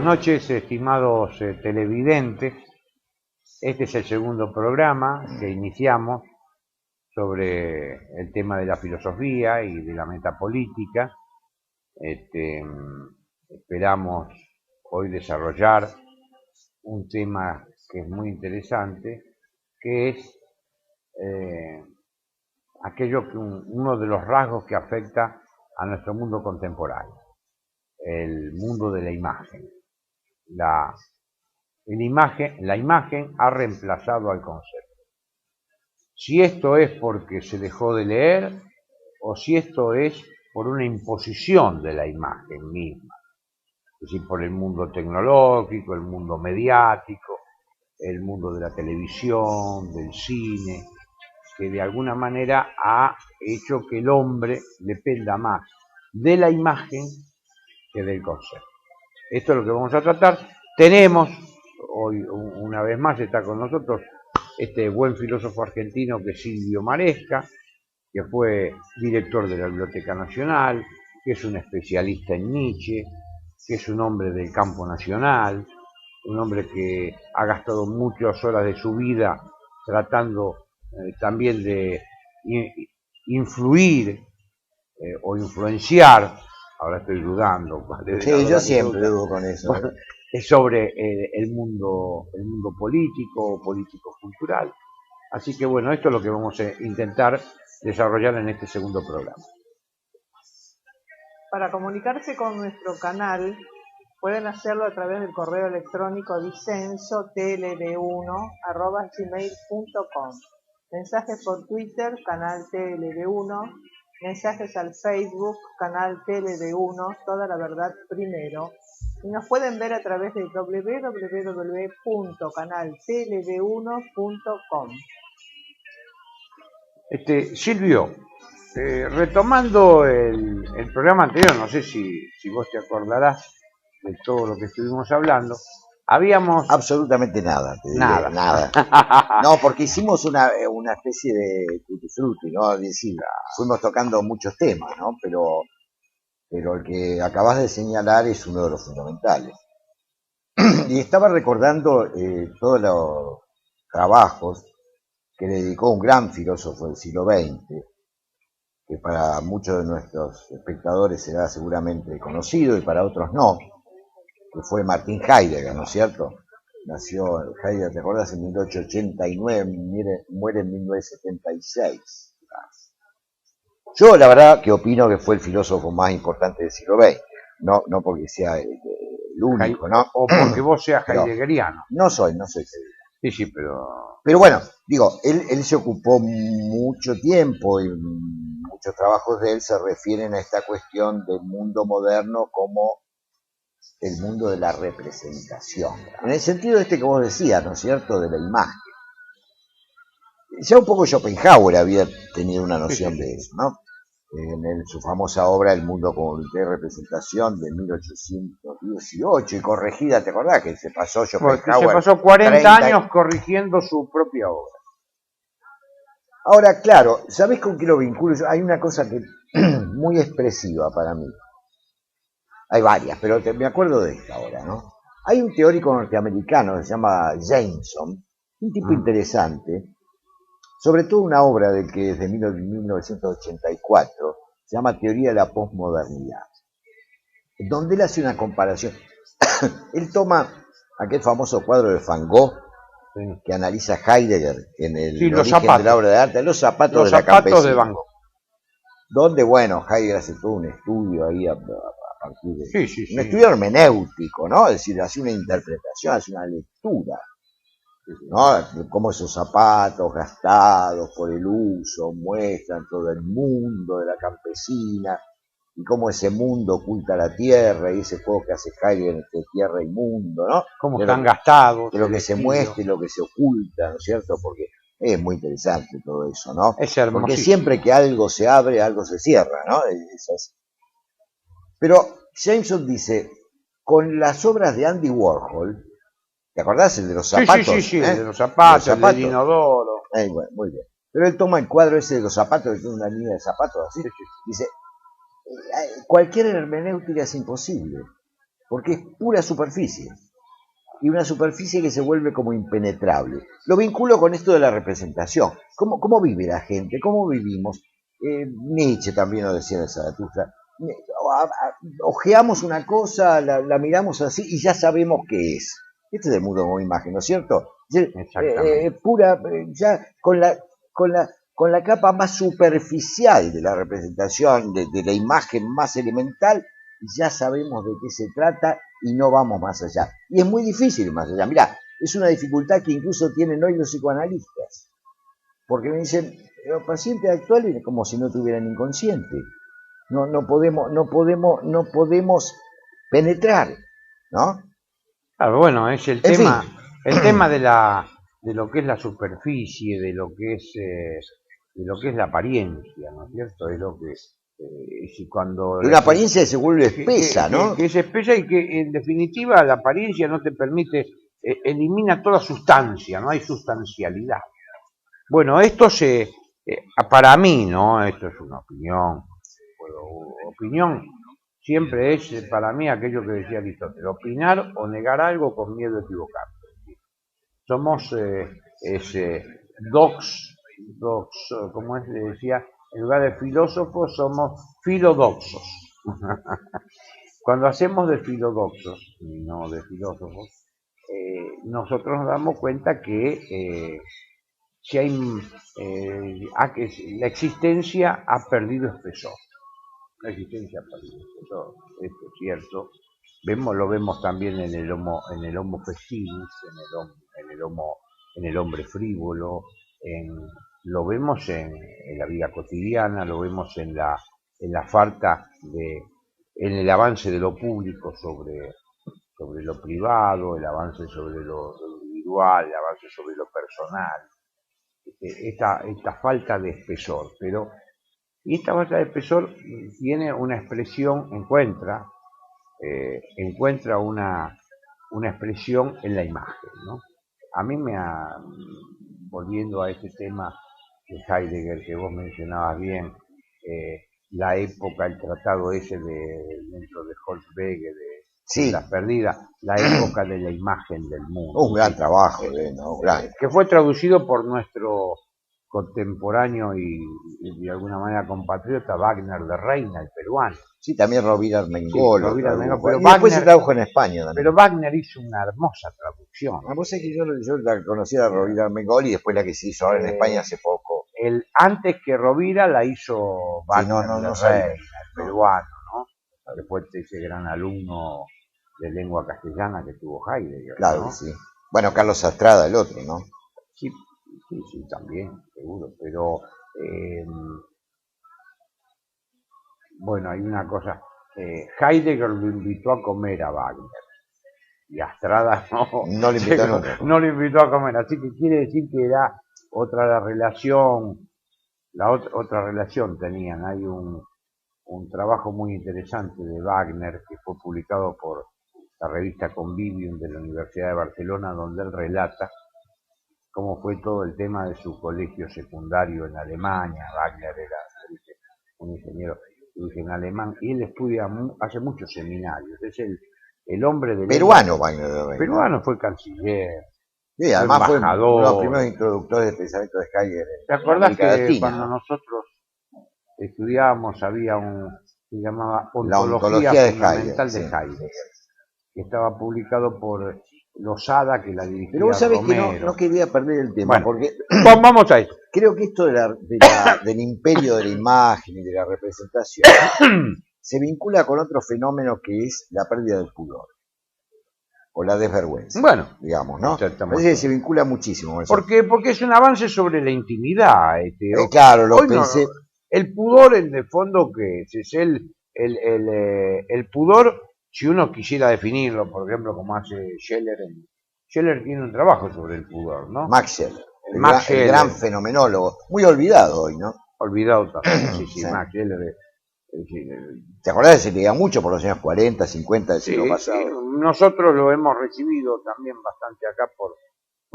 noches, estimados televidentes. Este es el segundo programa que iniciamos sobre el tema de la filosofía y de la metapolítica. Esperamos hoy desarrollar un tema que es muy interesante, que es uno de los rasgos que afecta a nuestro mundo contemporáneo, el mundo de la imagen. La imagen ha reemplazado al concepto. Si esto es porque se dejó de leer o si esto es por una imposición de la imagen misma, es decir, por el mundo tecnológico, el mundo mediático, el mundo de la televisión, del cine, que de alguna manera ha hecho que el hombre dependa más de la imagen que del concepto. Esto es lo que vamos a tratar. Tenemos, hoy una vez más está con nosotros este buen filósofo argentino que es Silvio Maresca, que fue director de la Biblioteca Nacional, que es un especialista en Nietzsche, que es un hombre del campo nacional, un hombre que ha gastado muchas horas de su vida tratando también de influir o influenciar. Ahora estoy dudando. Sí, yo siempre dudo con eso. Bueno, es sobre el mundo político-cultural. Así que bueno, esto es lo que vamos a intentar desarrollar en este segundo programa. Para comunicarse con nuestro canal, pueden hacerlo a través del correo electrónico disensotld1@gmail.com. Mensajes por Twitter, canal TLD1, mensajes al Facebook, canal TLD1, toda la verdad primero. Y nos pueden ver a través de www.canaltld1.com. Silvio, retomando el programa anterior, no sé si vos te acordarás de todo lo que estuvimos hablando. Habíamos... Absolutamente nada, te diré, nada. No, porque hicimos una especie de tutti frutti, ¿no? Es decir, fuimos tocando muchos temas, ¿no? Pero el que acabas de señalar es uno de los fundamentales. Y estaba recordando todos los trabajos que le dedicó un gran filósofo del siglo XX, que para muchos de nuestros espectadores será seguramente conocido y para otros no, que fue Martin Heidegger, ¿no es cierto? Nació Heidegger, ¿te acuerdas? En 1889, muere en 1976. Yo la verdad que opino que fue el filósofo más importante del siglo XX, no porque sea el único, ¿no? O porque vos seas heideggeriano. No soy Heidegger. Sí, pero bueno, digo, él se ocupó mucho tiempo y muchos trabajos de él se refieren a esta cuestión del mundo moderno como el mundo de la representación. En el sentido que vos decías, ¿no es cierto?, de la imagen. Ya un poco Schopenhauer había tenido una noción de eso, ¿no? En su famosa obra El mundo como de representación de 1818 y corregida, ¿te acordás? Que se pasó Schopenhauer. Se pasó 40 años corrigiendo su propia obra. Ahora, claro, ¿sabés con qué lo vinculo? Hay una cosa que muy expresiva para mí. Hay varias, pero me acuerdo de esta ahora, ¿no? Hay un teórico norteamericano que se llama Jameson, un tipo interesante, sobre todo una obra del que es de 1984, se llama Teoría de la Postmodernidad, donde él hace una comparación. Él toma aquel famoso cuadro de Van Gogh, que analiza Heidegger en el origen de la obra de arte, los zapatos de Van Gogh. Donde, bueno, Heidegger hace todo un estudio ahí a partir de... Un estudio hermenéutico, ¿no? Es decir, hace una interpretación, hace una lectura, ¿no? Cómo esos zapatos gastados por el uso muestran todo el mundo de la campesina y cómo ese mundo oculta la tierra y ese juego que hace Heidegger entre tierra y mundo, ¿no? Cómo están gastados. De lo que se muestra y lo que se oculta, ¿no es cierto? Porque es muy interesante todo eso, ¿no? Es hermosísimo. Porque siempre que algo se abre, algo se cierra, ¿no? Pero Jameson dice, con las obras de Andy Warhol, ¿te acordás? El de los zapatos. Sí, el de los zapatos, el del inodoro. Bueno, muy bien. Pero él toma el cuadro ese de los zapatos, que tiene una línea de zapatos así, dice, cualquier hermenéutica es imposible, porque es pura superficie. Y una superficie que se vuelve como impenetrable. Lo vinculo con esto de la representación. ¿Cómo vive la gente? ¿Cómo vivimos? Nietzsche también lo decía de Zaratustra. Ojeamos una cosa, la miramos así y ya sabemos qué es. Este es el mundo como imagen, ¿no es cierto? Pura, ya con la capa más superficial de la representación, de la imagen más elemental, ya sabemos de qué se trata y no vamos más allá. Y es muy difícil ir más allá. Mirá, es una dificultad que incluso tienen hoy los psicoanalistas. Porque me dicen, los pacientes actuales como si no tuvieran inconsciente. No podemos penetrar, ¿no? Claro, bueno, es el tema, el tema de lo que es la superficie, de lo que es la apariencia, ¿no es cierto? Es lo que cuando una apariencia que se vuelve espesa, ¿no? Que es espesa y que en definitiva la apariencia no te permite, elimina toda sustancia, no hay sustancialidad. Bueno, esto para mí, ¿no? Esto es una opinión, opinión siempre es para mí aquello que decía Aristóteles, opinar o negar algo con miedo a equivocarse. Somos dox, como decía, en lugar de filósofos somos filodoxos. Cuando hacemos de filodoxos y no de filósofos, nosotros nos damos cuenta que si la existencia ha perdido espesor. La existencia ha perdido espesor, esto es cierto. Lo vemos también en el homo festivus, en el hombre frívolo, lo vemos en la vida cotidiana, lo vemos en la falta en el avance de lo público sobre lo privado, el avance sobre lo individual, el avance sobre lo personal, esta falta de espesor. Y esta falta de espesor tiene una expresión, encuentra una expresión en la imagen, ¿no? A mí volviendo a este tema de Heidegger que vos mencionabas bien, la época, el tratado ese dentro de Holzwege, de las perdidas, la época de la imagen del mundo. Un gran trabajo, ¿no? Que fue traducido por nuestro contemporáneo y de alguna manera compatriota Wagner de Reina, el peruano. Sí, también Rovira Armengol. Sí, pero después se tradujo en España también. Pero Wagner hizo una hermosa traducción. Vos sabés que yo la conocía a Rovira Armengol y después la que se hizo ahora en España hace poco. Antes que Rovira la hizo Wagner de Reina, el peruano, ¿no? Que fue ese gran alumno de lengua castellana que tuvo Heidegger. Claro, ¿no? Sí. Bueno, Carlos Astrada, el otro, ¿no? Sí, también, seguro, pero bueno, hay una cosa, Heidegger lo invitó a comer a Wagner y Astrada no lo invitó nunca. No lo invitó a comer, así que quiere decir que era otra relación, otra relación tenían. Hay un trabajo muy interesante de Wagner que fue publicado por la revista Convivium de la Universidad de Barcelona, donde él relata cómo fue todo el tema de su colegio secundario en Alemania. Wagner era un ingeniero de origen alemán y él hace muchos seminarios. Es el hombre del peruano, Wagner de Reina. Peruano, fue canciller. Sí, además fue uno de los primeros introductores del pensamiento de Heidegger. ¿Te acuerdas que cuando nosotros estudiábamos había se llamaba Ontología Fundamental de Heidegger, que estaba publicado por Losada, que la dirigía Pero vos sabés Romero. Que no quería perder el tema, bueno, porque vamos a eso. Creo que esto del imperio de la imagen y de la representación se vincula con otro fenómeno que es la pérdida del pudor o la desvergüenza. Bueno, digamos, ¿no? Parece que se vincula muchísimo con eso. Porque es un avance sobre la intimidad. Claro, lo pensé. El pudor, en el fondo, que es el pudor, si uno quisiera definirlo, por ejemplo, como hace Scheller. Scheller tiene un trabajo sobre el pudor, ¿no? Max Scheller, el gran fenomenólogo, muy olvidado hoy, ¿no? Olvidado también, sí. Max Scheller. ¿Te acordás que se leía mucho por los años 40, 50 del siglo pasado? Sí. Nosotros lo hemos recibido también bastante acá por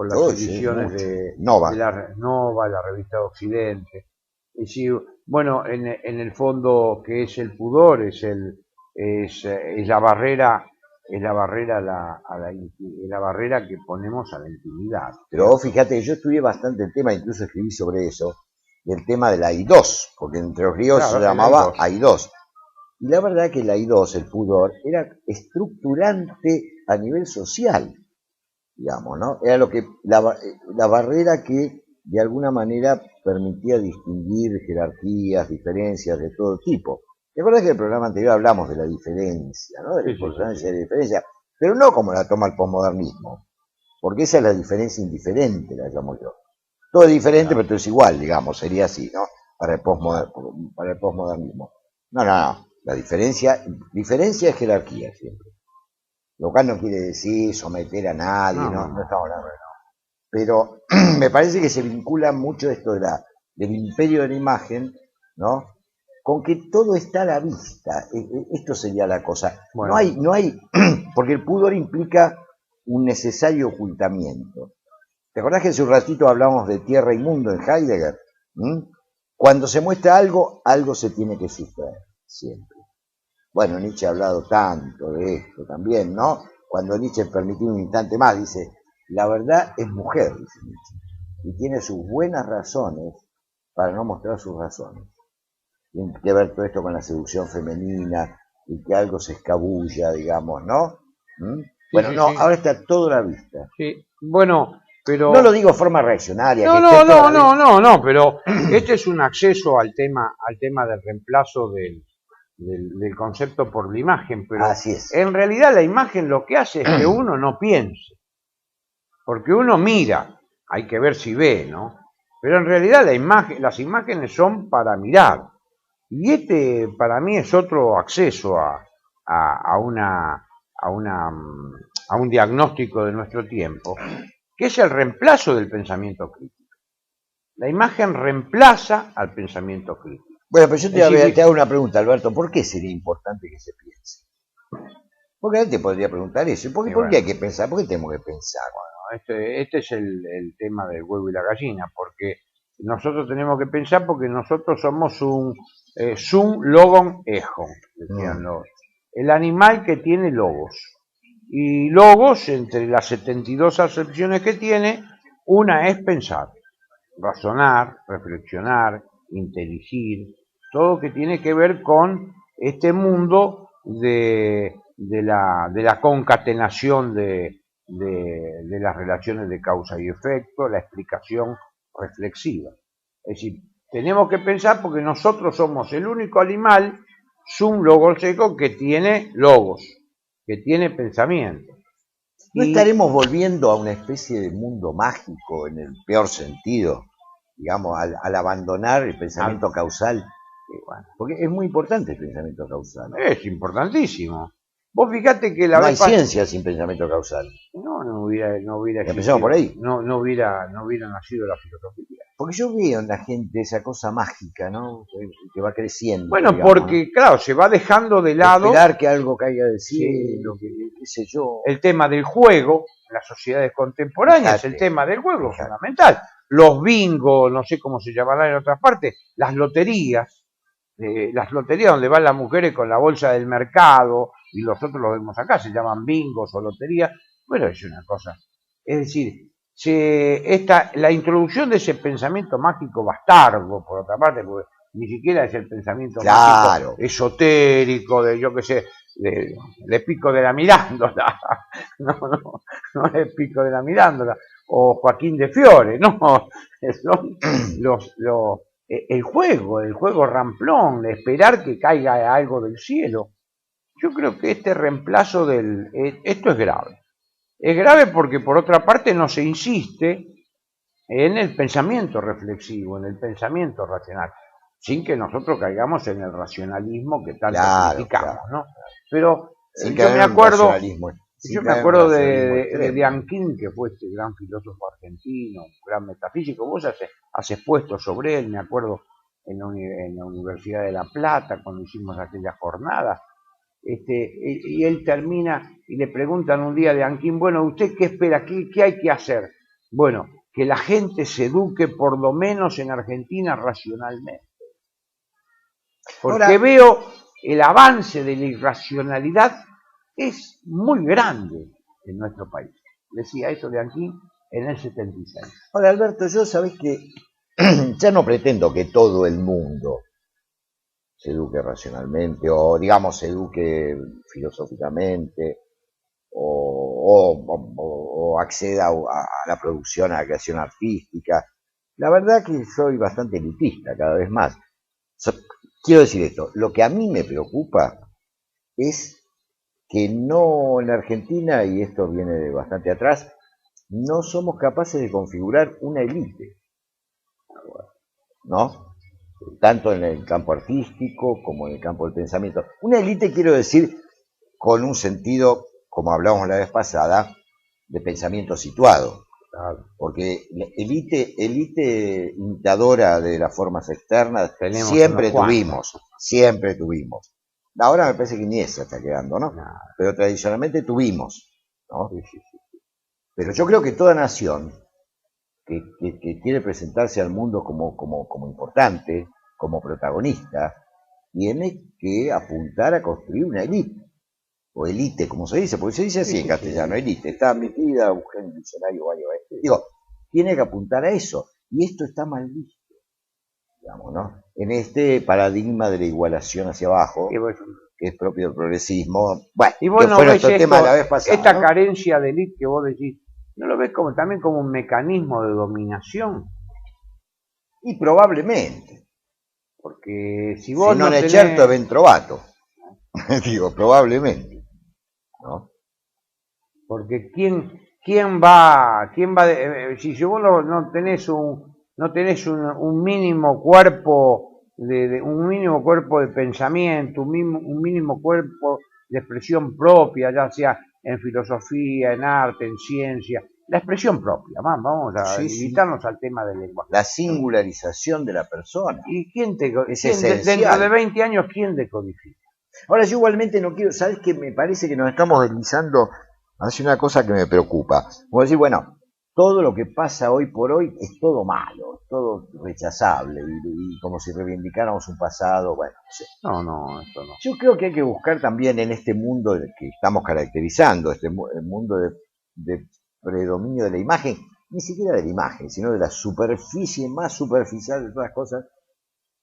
las ediciones de Nova. De la Nova, la revista de Occidente. Y sí, bueno, en el fondo, ¿qué es el pudor? Es la barrera es la barrera la barrera que ponemos a la intimidad. Pero vos fíjate, yo estudié bastante el tema, incluso escribí sobre eso, del tema de la I2, porque Entre los Ríos se llamaba I2. Y la verdad que la I2, el pudor, era estructurante a nivel social, digamos, ¿no? Era lo que la barrera que de alguna manera permitía distinguir jerarquías, diferencias de todo tipo. ¿Te acuerdas que en el programa anterior hablamos de la diferencia, ¿no? De la importancia de la diferencia, pero no como la toma el posmodernismo, porque esa es la diferencia indiferente, la llamo yo. Todo es diferente, pero todo es igual, digamos, sería así, ¿no? Para el posmodernismo. No. La diferencia es jerarquía siempre. Lo cual no quiere decir someter a nadie, no estamos hablando de eso. Pero me parece que se vincula mucho esto del imperio de la imagen, ¿no? Con que todo está a la vista. Esto sería la cosa. Bueno. No hay, porque el pudor implica un necesario ocultamiento. ¿Te acordás que hace un ratito hablamos de tierra y mundo en Heidegger? Cuando se muestra algo, algo se tiene que sustraer, siempre. Bueno, Nietzsche ha hablado tanto de esto también, ¿no? Cuando Nietzsche permitió un instante más, dice, la verdad es mujer, dice Nietzsche, y tiene sus buenas razones para no mostrar sus razones. Tiene que ver todo esto con la seducción femenina y que algo se escabulla, digamos, ¿no? Bueno, sí. Ahora está todo a la vista. Sí, bueno, pero... No lo digo de forma reaccionaria. No, pero este es un acceso al tema del reemplazo del concepto por la imagen, pero así es. En realidad la imagen lo que hace es que uno no piense, porque uno mira, hay que ver si ve, ¿no? Pero en realidad las imágenes son para mirar, y este para mí es otro acceso a un diagnóstico de nuestro tiempo, que es el reemplazo del pensamiento crítico. La imagen reemplaza al pensamiento crítico. Bueno, pero yo te hago una pregunta, Alberto. ¿Por qué sería importante que se piense? Porque alguien te podría preguntar eso. ¿Por qué hay que pensar? ¿Por qué tenemos que pensar? Bueno, este es el tema del huevo y la gallina, porque nosotros tenemos que pensar porque nosotros somos un sum logon ejón, decían los. El animal que tiene logos. Y logos, entre las 72 acepciones que tiene, una es pensar, razonar, reflexionar, inteligir, todo que tiene que ver con este mundo de la concatenación de las relaciones de causa y efecto, la explicación reflexiva. Es decir, tenemos que pensar porque nosotros somos el único animal, sum logos seco, que tiene logos, que tiene pensamiento. ¿No estaremos volviendo a una especie de mundo mágico en el peor sentido? Digamos, al abandonar el pensamiento causal, porque es muy importante el pensamiento causal. Es importantísimo. Vos fíjate que no hay ciencia sin pensamiento causal. No hubiera empezamos por ahí. No hubiera nacido la filosofía. Porque yo veo en la gente esa cosa mágica, ¿no? Que va creciendo. Bueno, digamos, porque claro, se va dejando de lado. Esperar que algo caiga del cielo, qué sé yo. El tema del juego, en las sociedades contemporáneas, el tema del juego es fundamental. Los bingos, no sé cómo se llamarán en otras partes, las loterías donde van las mujeres con la bolsa del mercado, y nosotros lo vemos acá, se llaman bingos o loterías. Bueno, es una cosa. Es decir, la introducción de ese pensamiento mágico bastardo, por otra parte, porque ni siquiera es el pensamiento mágico esotérico, de yo qué sé, de Pico de la Mirándola, no es Pico de la Mirándola, o Joaquín de Fiore, no, son el juego ramplón, de esperar que caiga algo del cielo. Yo creo que este reemplazo esto es grave. Es grave porque, por otra parte, no se insiste en el pensamiento reflexivo, en el pensamiento racional, sin que nosotros caigamos en el racionalismo que tanto criticamos, ¿no? Pero yo me acuerdo de Anquín, que fue este gran filósofo argentino, un gran metafísico. Vos has expuesto sobre él, me acuerdo, en la Universidad de La Plata, cuando hicimos aquella jornada. Y él termina y le preguntan un día de Anquín, bueno, ¿usted qué espera? ¿Qué hay que hacer? Bueno, que la gente se eduque por lo menos en Argentina racionalmente. Porque veo el avance de la irracionalidad es muy grande en nuestro país. Decía esto de aquí en el 76. Ahora, Alberto, yo sabés que ya no pretendo que todo el mundo se eduque racionalmente o, digamos, se eduque filosóficamente o acceda a la producción, a la creación artística. La verdad que soy bastante elitista cada vez más. Quiero decir esto, lo que a mí me preocupa es que no en la Argentina, y esto viene de bastante atrás, no somos capaces de configurar una élite, ¿no? Tanto en el campo artístico como en el campo del pensamiento. Una élite quiero decir con un sentido, como hablamos la vez pasada, de pensamiento situado. Porque élite imitadora de las formas externas siempre tuvimos. Ahora me parece que ni esa está quedando, ¿no? Pero tradicionalmente tuvimos, ¿no? Pero yo creo que toda nación que quiere presentarse al mundo como importante, como protagonista, tiene que apuntar a construir una élite, o élite, como se dice, porque se dice así en castellano, élite, está metida, busqué en el diccionario varias veces. Digo, tiene que apuntar a eso, y esto está mal visto, digamos, ¿no? En este paradigma de la igualación hacia abajo, que es propio del progresismo, bueno, y bueno, fue nuestro tema la vez pasada, esta ¿no? carencia de élite que vos decís, ¿no lo ves también como un mecanismo de dominación? Y probablemente. Porque si vos no è certo ben trovato. Digo, probablemente, ¿no? Porque quién va si vos no tenés un mínimo cuerpo un mínimo cuerpo de pensamiento, un mínimo cuerpo de expresión propia, ya sea en filosofía, en arte, en ciencia, la expresión propia, vamos a limitarnos al tema del lenguaje. La singularización de la persona. ¿Y dentro de 20 años, quién decodifica? Ahora, yo igualmente no quiero, ¿sabes qué? Me parece que nos estamos deslizando hacia una cosa que me preocupa. Como decir, bueno, todo lo que pasa hoy por hoy es todo malo, es todo rechazable, y como si reivindicáramos un pasado, bueno, no sé. No, esto no. Yo creo que hay que buscar también en este mundo que estamos caracterizando, el mundo de predominio de la imagen, ni siquiera de la imagen, sino de la superficie más superficial de todas las cosas,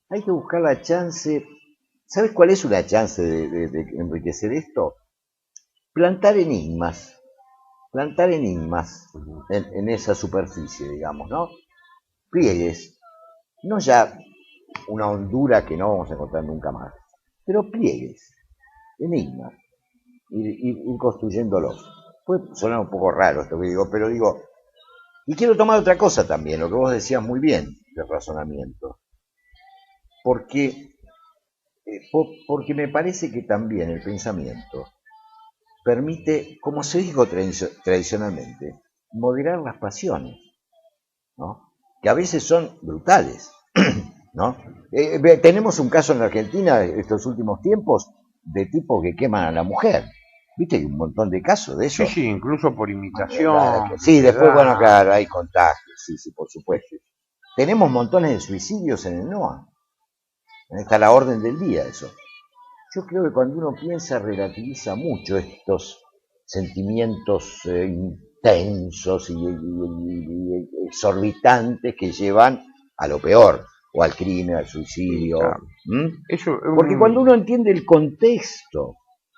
hay que buscar la chance. ¿Sabes cuál es una chance de enriquecer esto? Plantar enigmas en esa superficie, digamos, ¿no? Pliegues, no ya una hondura que no vamos a encontrar nunca más, pero pliegues, enigmas, ir construyéndolos. Puede sonar un poco raro esto que digo, pero digo, y quiero tomar otra cosa también, lo que vos decías muy bien del razonamiento, porque me parece que también el pensamiento permite, como se dijo tradicionalmente, moderar las pasiones, ¿no? Que a veces son brutales, ¿no? Tenemos un caso en la Argentina estos últimos tiempos de tipos que queman a la mujer. ¿Viste? Hay un montón de casos de eso. Sí, incluso por imitación. Sí, después, bueno, claro, hay contagios, sí, por supuesto. Tenemos montones de suicidios en el NOA. Está a la orden del día eso. Yo creo que cuando uno piensa, relativiza mucho estos sentimientos intensos y exorbitantes que llevan a lo peor, o al crimen, al suicidio. Claro. Porque cuando uno entiende el contexto,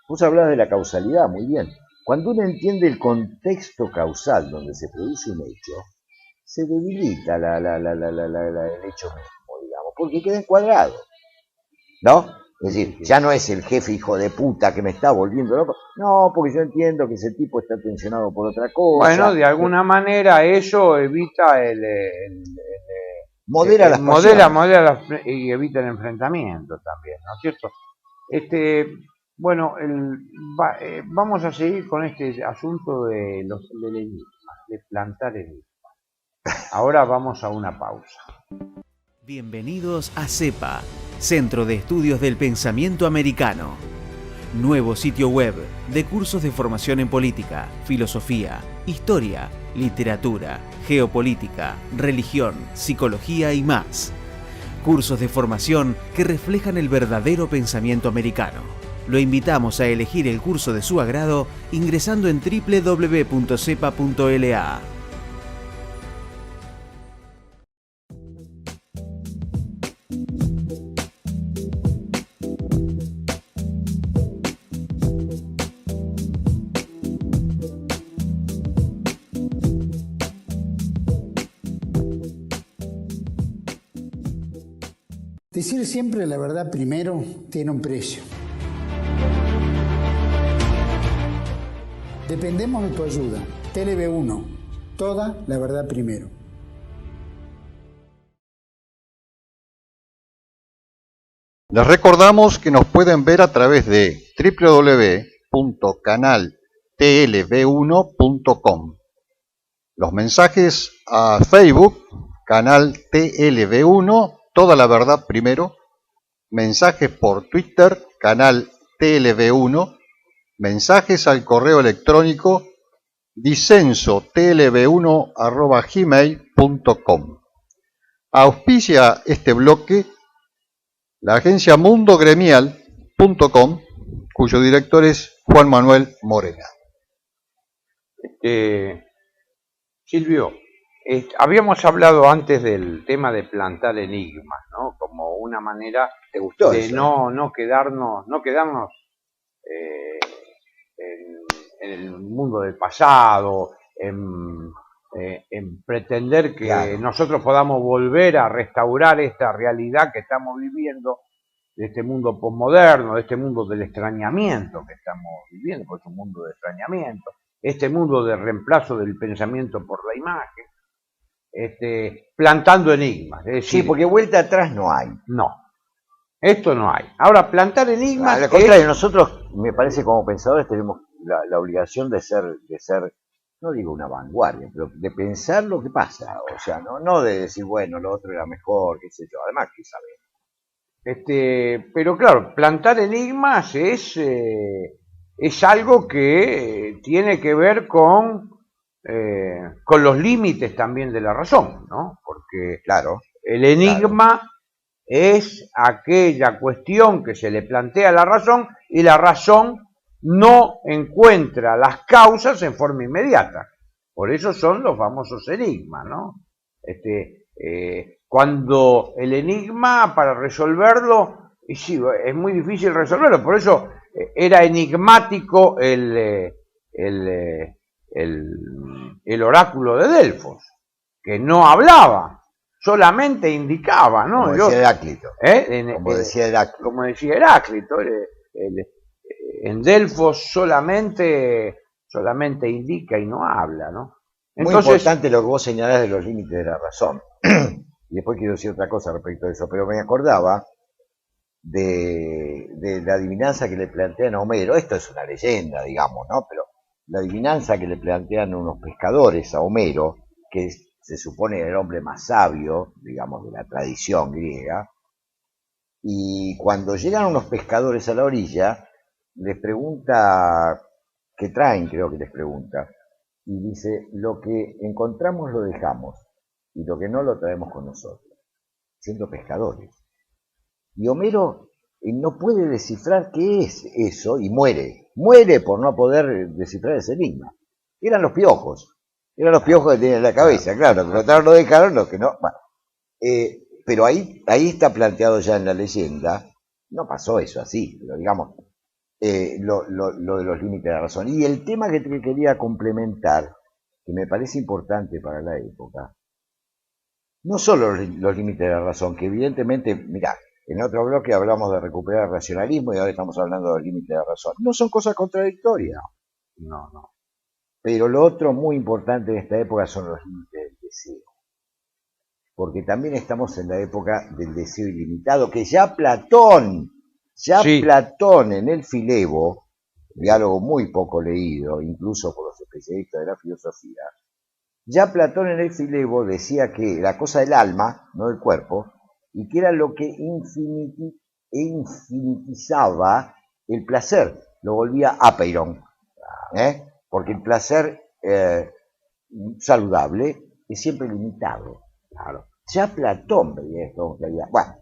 vos hablabas de la causalidad, muy bien, cuando uno entiende el contexto causal donde se produce un hecho, se debilita el hecho mismo, digamos, porque queda encuadrado, ¿no? Es decir, ya no es el jefe hijo de puta que me está volviendo loco. No, porque yo entiendo que ese tipo está tensionado por otra cosa. Bueno, de alguna manera eso evita modera las pasiones. Modera y evita el enfrentamiento también, ¿no es cierto? Bueno, vamos a seguir con este asunto del enigma, de plantar enigmas. Ahora vamos a una pausa. Bienvenidos a CEPA, Centro de Estudios del Pensamiento Americano. Nuevo sitio web de cursos de formación en política, filosofía, historia, literatura, geopolítica, religión, psicología y más. Cursos de formación que reflejan el verdadero pensamiento americano. Lo invitamos a elegir el curso de su agrado ingresando en www.cepa.la. Decir siempre la verdad primero tiene un precio. Dependemos de tu ayuda. TLB1, toda la verdad primero. Les recordamos que nos pueden ver a través de www.canaltlb1.com. Los mensajes a Facebook, canal TLB1, toda la verdad primero. Mensajes por Twitter, canal TLB1. Mensajes al correo electrónico disensotlb1@gmail.com. Auspicia este bloque la agencia mundogremial.com, cuyo director es Juan Manuel Morena. Silvio, habíamos hablado antes del tema de plantar enigmas, ¿no? Como una manera ¿Te gustó de eso? no quedarnos en el mundo del pasado, en pretender que nosotros podamos volver a restaurar esta realidad que estamos viviendo, de este mundo posmoderno, de este mundo del extrañamiento que estamos viviendo, porque es un mundo de extrañamiento, este mundo de reemplazo del pensamiento por la imagen, plantando enigmas. Es decir, Sí, porque vuelta atrás no hay. no, esto no hay. Ahora, plantar enigmas... Al contrario, nosotros, me parece, como pensadores tenemos la obligación de ser, no digo una vanguardia, pero de pensar lo que pasa. O sea, no de decir, bueno, lo otro era mejor, qué sé yo. Además, que sabemos. Pero claro, plantar enigmas es algo que tiene que ver con los límites también de la razón, ¿no? Porque Claro. el enigma es aquella cuestión que se le plantea a la razón y la razón no encuentra las causas en forma inmediata. Por eso son los famosos enigmas, ¿no? Cuando el enigma, para resolverlo, y sí, es muy difícil resolverlo, por eso era enigmático el oráculo de Delfos, que no hablaba, solamente indicaba, ¿no? Como decía Heráclito. Como decía Heráclito, en Delfos solamente indica y no habla, ¿no? Entonces, muy importante lo que vos señalás de los límites de la razón. Y después quiero decir otra cosa respecto a eso, pero me acordaba de la adivinanza que le plantean a Homero. Esto es una leyenda, digamos, ¿no? Pero la adivinanza que le plantean unos pescadores a Homero, que se supone el hombre más sabio, digamos, de la tradición griega, y cuando llegan unos pescadores a la orilla, les pregunta, ¿qué traen? Creo que les pregunta, y dice, lo que encontramos lo dejamos, y lo que no lo traemos con nosotros, siendo pescadores. Y Homero no puede descifrar qué es eso, y muere por no poder descifrar ese enigma. Eran los piojos que tenían en la cabeza, claro, que lo dejaron, los que no. Bueno, pero ahí está planteado ya en la leyenda, no pasó eso así, pero digamos, lo de los límites de la razón. Y el tema que te quería complementar, que me parece importante para la época, no solo los límites de la razón, que evidentemente, mirá, en otro bloque hablamos de recuperar el racionalismo y ahora estamos hablando del límite de la razón. No son cosas contradictorias. No. Pero lo otro muy importante en esta época son los límites del deseo. Porque también estamos en la época del deseo ilimitado, que ya Platón en el Filebo, diálogo muy poco leído, incluso por los especialistas de la filosofía, ya Platón en el Filebo decía que la cosa del alma, no del cuerpo, y que era lo que infinitizaba el placer, lo volvía apeiron, porque el placer saludable es siempre limitado. Claro. Ya Platón veía esto. Bueno,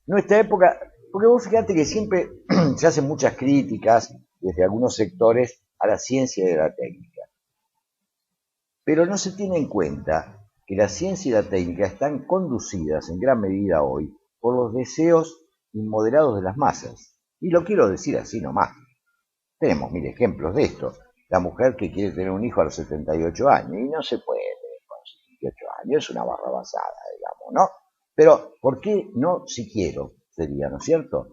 nuestra época, Porque vos fíjate que siempre se hacen muchas críticas desde algunos sectores a la ciencia y a la técnica. Pero no se tiene en cuenta que la ciencia y la técnica están conducidas en gran medida hoy por los deseos inmoderados de las masas. Y lo quiero decir así nomás. Tenemos 1000 ejemplos de esto. La mujer que quiere tener un hijo a los 78 años, y no se puede tener con los 78 años, es una barrabasada, digamos, ¿no? Pero, ¿por qué no si quiero? Sería, ¿no es cierto?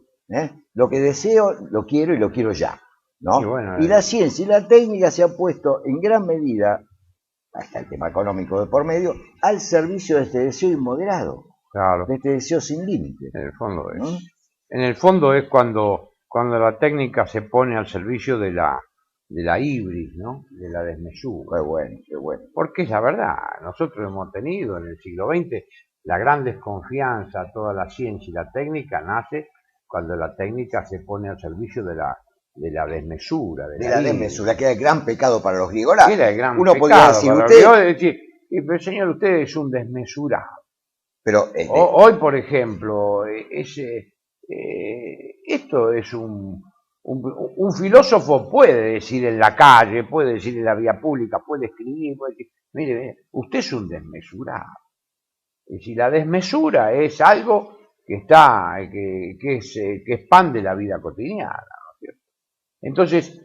Lo que deseo, lo quiero y lo quiero ya, ¿no? Y, bueno, y la ciencia y la técnica se han puesto en gran medida, hasta el tema económico de por medio, al servicio de este deseo inmoderado, claro, de este deseo sin límite. en el fondo es. En el fondo es cuando la técnica se pone al servicio de la ibris, ¿no? De la desmesura. Qué bueno, qué bueno. Porque es la verdad, nosotros hemos tenido en el siglo XX la gran desconfianza a toda la ciencia y la técnica nace cuando la técnica se pone al servicio de la desmesura. De la desmesura, que era el gran pecado para los griegos. Era el gran Uno pecado podría decir, para usted... los griegos, pero señor, usted es un desmesurado. Pero hoy, por ejemplo, esto es un filósofo puede decir en la calle, puede decir en la vía pública, puede escribir, puede decir, mire, usted es un desmesurado. Y si la desmesura es algo que expande la vida cotidiana, ¿no es cierto? Entonces,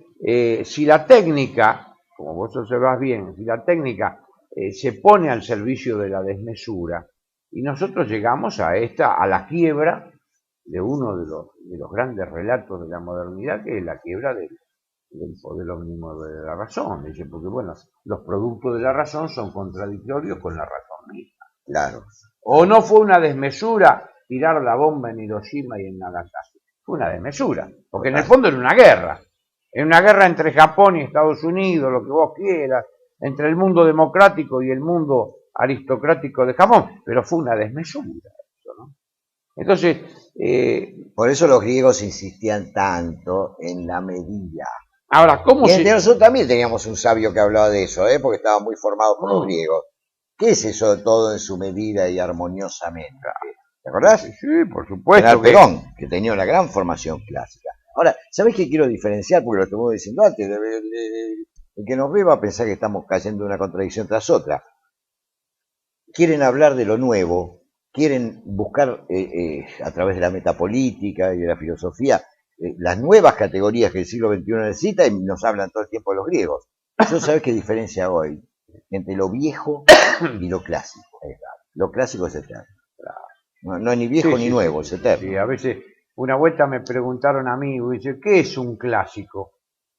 si la técnica, como vos observás bien, si la técnica se pone al servicio de la desmesura, y nosotros llegamos a la quiebra de uno de los grandes relatos de la modernidad, que es la quiebra del poder ómnimo de la razón. Dice, porque bueno, los productos de la razón son contradictorios con la razón misma. Claro. O no fue una desmesura tirar la bomba en Hiroshima y en Nagasaki. Fue una desmesura, porque en el fondo era una guerra. Era una guerra entre Japón y Estados Unidos, lo que vos quieras, entre el mundo democrático y el mundo aristocrático de Japón, pero fue una desmesura eso, ¿no? Entonces, por eso los griegos insistían tanto en la medida. Ahora, ¿cómo y entre nosotros también teníamos un sabio que hablaba de eso, porque estaba muy formado por los griegos. ¿Qué es eso de todo en su medida y armoniosamente? ¿Te acordás? Sí, por supuesto. General Perón, que tenía una gran formación clásica. Ahora, ¿sabés qué quiero diferenciar? Porque lo estuvimos diciendo antes. El que nos ve va a pensar que estamos cayendo en una contradicción tras otra. Quieren hablar de lo nuevo, quieren buscar a través de la metapolítica y de la filosofía las nuevas categorías que el siglo XXI necesita y nos hablan todo el tiempo de los griegos. ¿Yo sabés qué diferencia hoy entre lo viejo y lo clásico? Lo clásico es eterno. No es ni viejo ni nuevo, es eterno. Sí, a veces una vuelta me preguntaron a mí, dice, ¿qué es un clásico?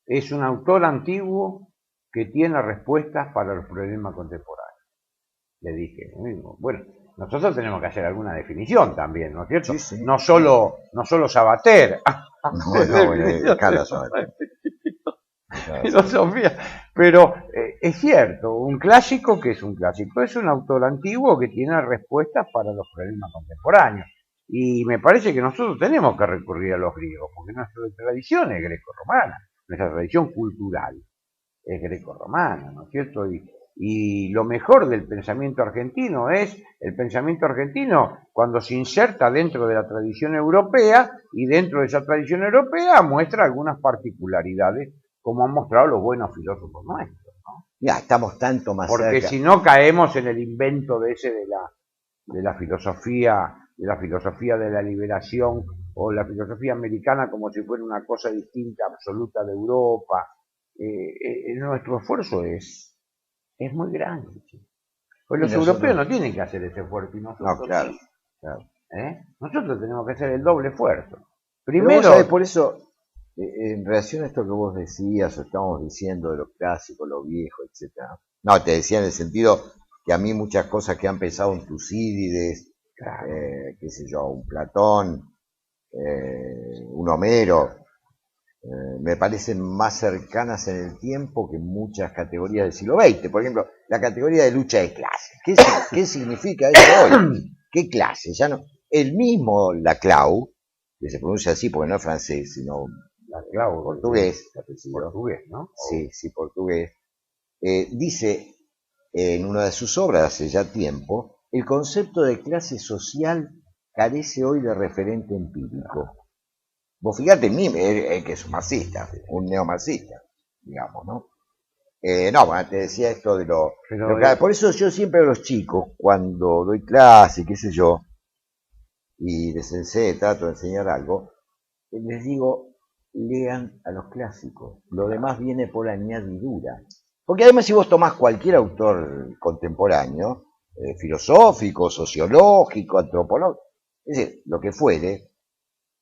Es un autor antiguo que tiene respuestas para los problemas contemporáneos. Le dije, bueno, nosotros tenemos que hacer alguna definición también, ¿no es cierto? Sí, sí. No solo Sabater. Carlos Sabater. Filosofía. Pero es cierto, un clásico, ¿qué es un clásico? Es un autor antiguo que tiene respuestas para los problemas contemporáneos. Y me parece que nosotros tenemos que recurrir a los griegos, porque nuestra tradición es greco-romana, nuestra tradición cultural es greco-romana, ¿no es cierto? Y lo mejor del pensamiento argentino es el pensamiento argentino cuando se inserta dentro de la tradición europea, y dentro de esa tradición europea muestra algunas particularidades, como han mostrado los buenos filósofos nuestros, ¿no? Ya, estamos tanto más cerca. Porque si no caemos en el invento de la filosofía de la liberación, o la filosofía americana como si fuera una cosa distinta, absoluta de Europa. Nuestro esfuerzo es muy grande. Pues los europeos no tienen que hacer ese esfuerzo, y nosotros no, claro. Nosotros tenemos que hacer el doble esfuerzo. Primero, por eso, en relación a esto que vos decías, o estamos diciendo de lo clásico, lo viejo, etcétera. No, te decía en el sentido que a mí muchas cosas que han pensado un Tucídides, qué sé yo, un Platón, un Homero, me parecen más cercanas en el tiempo que muchas categorías del siglo XX. Por ejemplo, la categoría de lucha de clases. ¿Qué significa eso hoy? ¿Qué clase? Ya no. El mismo Laclau, que se pronuncia así porque no es francés, sino Laclau, portugués, ¿no? Sí, portugués, dice en una de sus obras hace ya tiempo, el concepto de clase social carece hoy de referente empírico. Vos fíjate en mí, que es un marxista, un neomarxista, digamos, ¿no? No, bueno, te decía esto de por eso yo siempre a los chicos, cuando doy clase, qué sé yo, y de sensei trato de enseñar algo, les digo, lean a los clásicos, lo demás viene por añadidura. Porque además si vos tomás cualquier autor contemporáneo, filosófico, sociológico, antropológico, es decir, lo que fuere,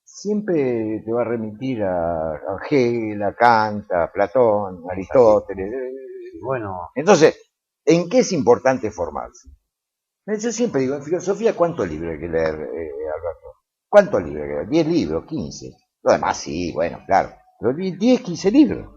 siempre te va a remitir a Hegel, a Kant, a Platón, a Aristóteles. Bueno. Entonces, ¿en qué es importante formarse? Yo siempre digo, en filosofía, ¿cuántos libros hay que leer, Alberto? ¿Cuántos libros hay que leer? 10 libros, 15. Lo demás sí, bueno, claro. Pero 10, 15 libros.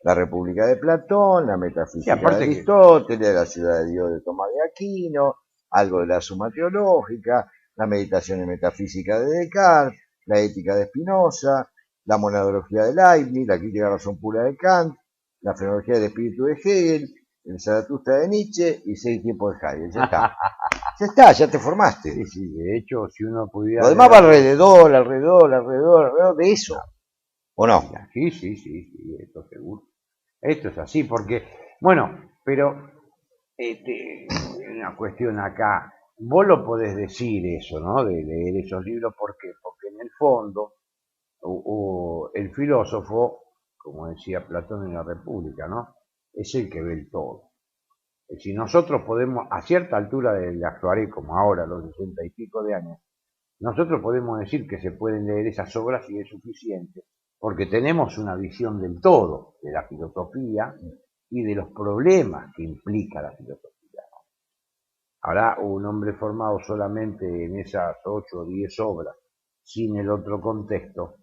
La República de Platón, la Metafísica de Aristóteles, la Ciudad de Dios de Tomás de Aquino, algo de la Suma Teológica, la Meditación y Metafísica de Descartes, la Ética de Spinoza, la Monadología de Leibniz, la Crítica de la Razón Pura de Kant, la Fenomenología del Espíritu de Hegel, el Zaratustra de Nietzsche y 6 tiempos de Heidegger. Ya está. Ya está, ya te formaste. Sí, sí, de hecho, si uno pudiera... Lo demás va alrededor de eso. ¿O no? Sí, esto seguro. Esto es así, porque, bueno, pero una cuestión acá, vos lo podés decir eso, ¿no? De leer esos libros, ¿por qué? Porque en el fondo, el filósofo, como decía Platón en la República, ¿no? Es el que ve el todo. Si nosotros podemos, a cierta altura del actuaré, como ahora, a los 60 y pico de años, nosotros podemos decir que se pueden leer esas obras y es suficiente, porque tenemos una visión del todo de la filosofía y de los problemas que implica la filosofía. Ahora, un hombre formado solamente en esas 8 o 10 obras, sin el otro contexto,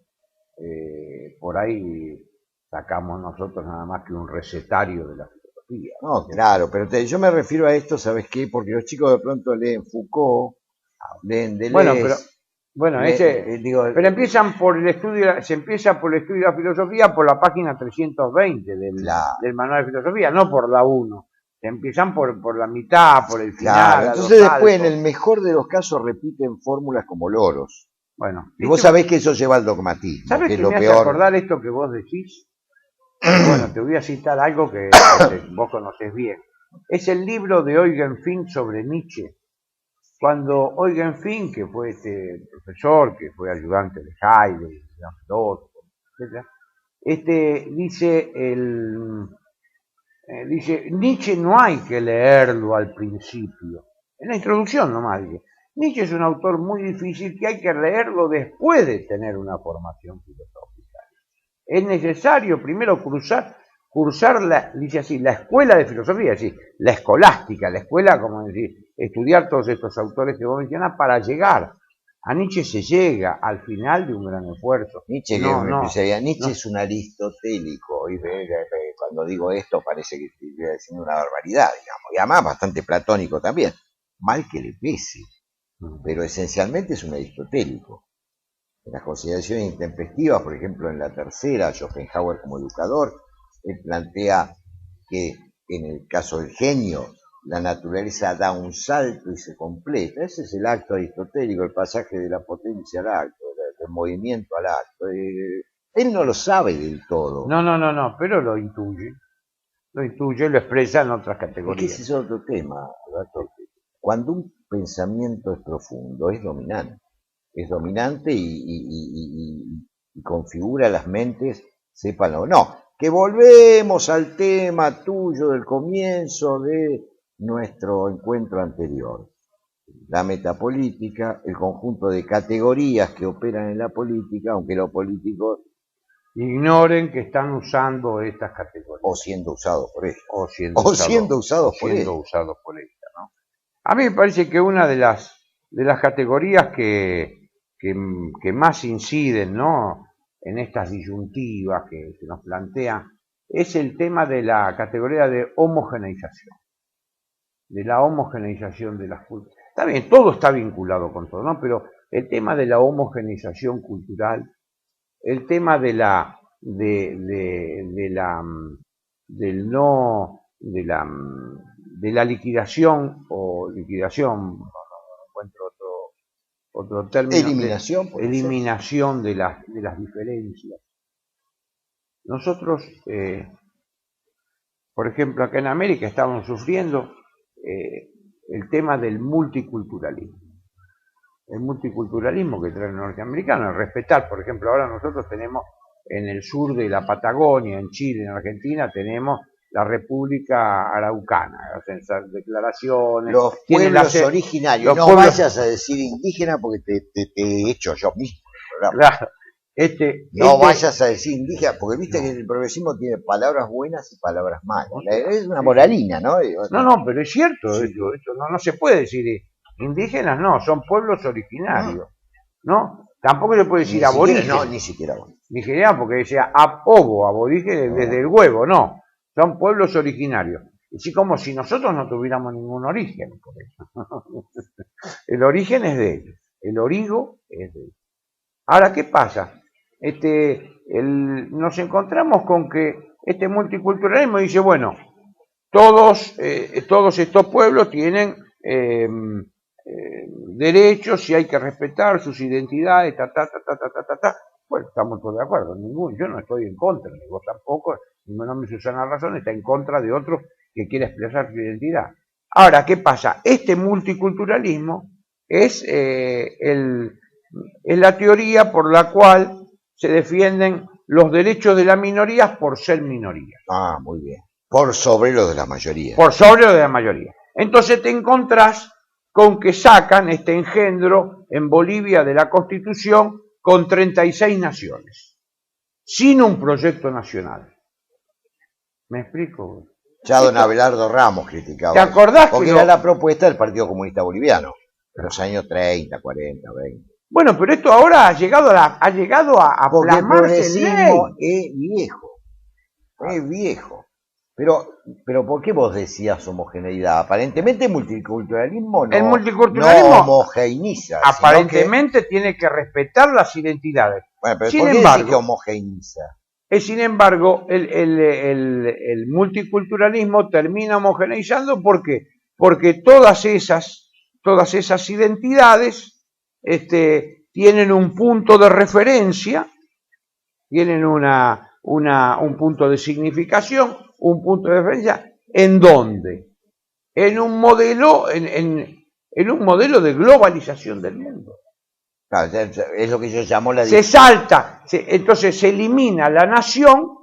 por ahí sacamos nosotros nada más que un recetario de la filosofía. No, claro, pero yo me refiero a esto, ¿sabes qué? Porque los chicos de pronto leen Foucault, leen Deleuze. Pero empiezan por el estudio, se empieza por el estudio de la filosofía por la página 320 del manual de filosofía, no por la 1. Se empiezan por la mitad, por el final. Claro, entonces después en el mejor de los casos repiten fórmulas como loros. Bueno, y vos sabés que eso lleva al dogmatismo. ¿Sabés que que es lo me hace peor? acordar esto que vos decís? Bueno, te voy a citar algo que vos conocés bien. Es el libro de Eugen Fink sobre Nietzsche. Cuando Eugen Fink, que fue este profesor, que fue ayudante de Heidegger, etc., dice, Nietzsche no hay que leerlo al principio. En la introducción nomás dice, Nietzsche es un autor muy difícil que hay que leerlo después de tener una formación filosófica. Es necesario primero cursar dice así, la escuela de filosofía, es decir, la escolástica, la escuela, como decir, estudiar todos estos autores que vos mencionás para llegar. A Nietzsche se llega al final de un gran esfuerzo. Nietzsche es un aristotélico, y cuando digo esto parece que estoy diciendo una barbaridad, digamos, y además bastante platónico también, mal que le pese, pero esencialmente es un aristotélico. En las consideraciones intempestivas, por ejemplo, en la tercera, Schopenhauer como educador, él plantea que en el caso del genio, la naturaleza da un salto y se completa. Ese es el acto aristotélico, el pasaje de la potencia al acto, del movimiento al acto. Él no lo sabe del todo. No, pero lo intuye, lo expresa en otras categorías. Es que ese es otro tema, Alberto. Cuando un pensamiento es profundo, es dominante. Es dominante y configura las mentes, sépanlo o no. Que volvemos al tema tuyo del comienzo de nuestro encuentro anterior. La metapolítica, el conjunto de categorías que operan en la política, aunque los políticos ignoren que están usando estas categorías. O siendo usados por ella. O siendo usados por ella, ¿no? A mí me parece que una de las categorías que más inciden, ¿no?, en estas disyuntivas que se nos plantean, es el tema de la categoría de homogeneización. De la homogeneización de las culturas. Está bien, todo está vinculado con todo, ¿no? Pero el tema de la homogeneización cultural, el tema de la liquidación, no encuentro otro término. Eliminación. Eliminación de las diferencias. Nosotros, por ejemplo, acá en América estamos sufriendo el tema del multiculturalismo. El multiculturalismo que trae el norteamericano, el respetar, por ejemplo, ahora nosotros tenemos en el sur de la Patagonia, en Chile, en Argentina, tenemos la República Araucana, esas declaraciones. Los pueblos originarios, no vayas a decir indígena porque te he hecho yo mismo. Claro. No vayas a decir indígena, porque viste que el progresismo tiene palabras buenas y palabras malas. Es una moralina, ¿no? No, pero es cierto, sí. Esto no se puede decir indígenas, no, son pueblos originarios, ¿no? Tampoco se puede decir aborígenes. No, ni siquiera aborígenes. Ni siquiera porque decía abogo, aborígenes desde el huevo, no. Son pueblos originarios. Así como si nosotros no tuviéramos ningún origen. El origen es de ellos. El origo es de ellos. Ahora, ¿qué pasa? Nos encontramos con que este multiculturalismo dice, bueno, todos estos pueblos tienen derechos y hay que respetar sus identidades, Bueno, estamos todos de acuerdo, yo no estoy en contra, ni vos tampoco, ni mi nombre Susana Razón está en contra de otro que quiera expresar su identidad. Ahora, ¿qué pasa? Este multiculturalismo es la teoría por la cual se defienden los derechos de las minorías por ser minorías. Ah, muy bien. Por sobre los de la mayoría. Por sobre los de la mayoría. Entonces te encontrás con que sacan este engendro en Bolivia de la Constitución con 36 naciones, sin un proyecto nacional. ¿Me explico? Ya don Abelardo Ramos criticaba. ¿Te acordás? Porque era la propuesta del Partido Comunista Boliviano, en los años 30, 40, 20. Bueno, pero esto ahora ha llegado a porque el plasmarse en ley. Es viejo. Es viejo. Pero ¿por qué vos decías homogeneidad? Aparentemente el multiculturalismo no homogeneiza. Aparentemente tiene que respetar las identidades. Bueno, pero ¿por qué decís que homogeneiza? Sin embargo, el multiculturalismo termina homogeneizando, ¿por qué? Porque todas esas identidades tienen un punto de referencia, tienen un punto de significación, un punto de referencia, ¿en dónde? En un modelo, en un modelo de globalización del mundo. Claro, es lo que yo llamo la... Entonces se elimina la nación,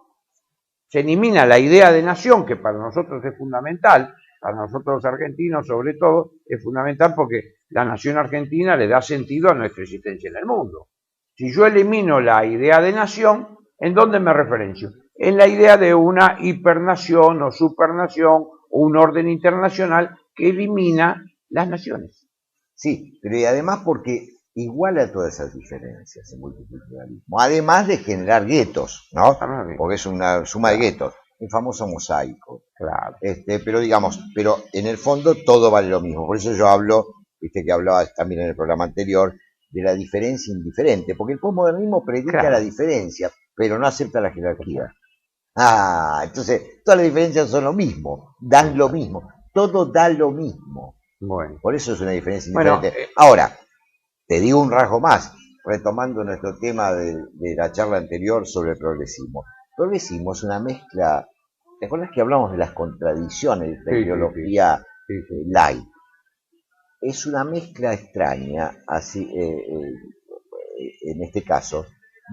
se elimina la idea de nación, que para nosotros es fundamental, para nosotros los argentinos sobre todo, es fundamental porque la nación argentina le da sentido a nuestra existencia en el mundo. Si yo elimino la idea de nación, ¿en dónde me referencio? En la idea de una hipernación o supernación o un orden internacional que elimina las naciones. Sí, pero y además porque iguala todas esas diferencias el multiculturalismo, además de generar guetos, ¿no? Porque es una suma de guetos, el famoso mosaico. Claro. Pero en el fondo todo vale lo mismo. Por eso yo hablo, que hablaba también en el programa anterior, de la diferencia indiferente, porque el posmodernismo predica la diferencia, pero no acepta la jerarquía. Entonces todas las diferencias son lo mismo, dan lo mismo, todo da lo mismo. Bueno. Por eso es una diferencia indiferente. Ahora, te digo un rasgo más, retomando nuestro tema de la charla anterior sobre el progresismo. El progresismo es una mezcla. ¿Te acuerdas que hablamos de las contradicciones de la ideología light? Es una mezcla extraña, así, en este caso,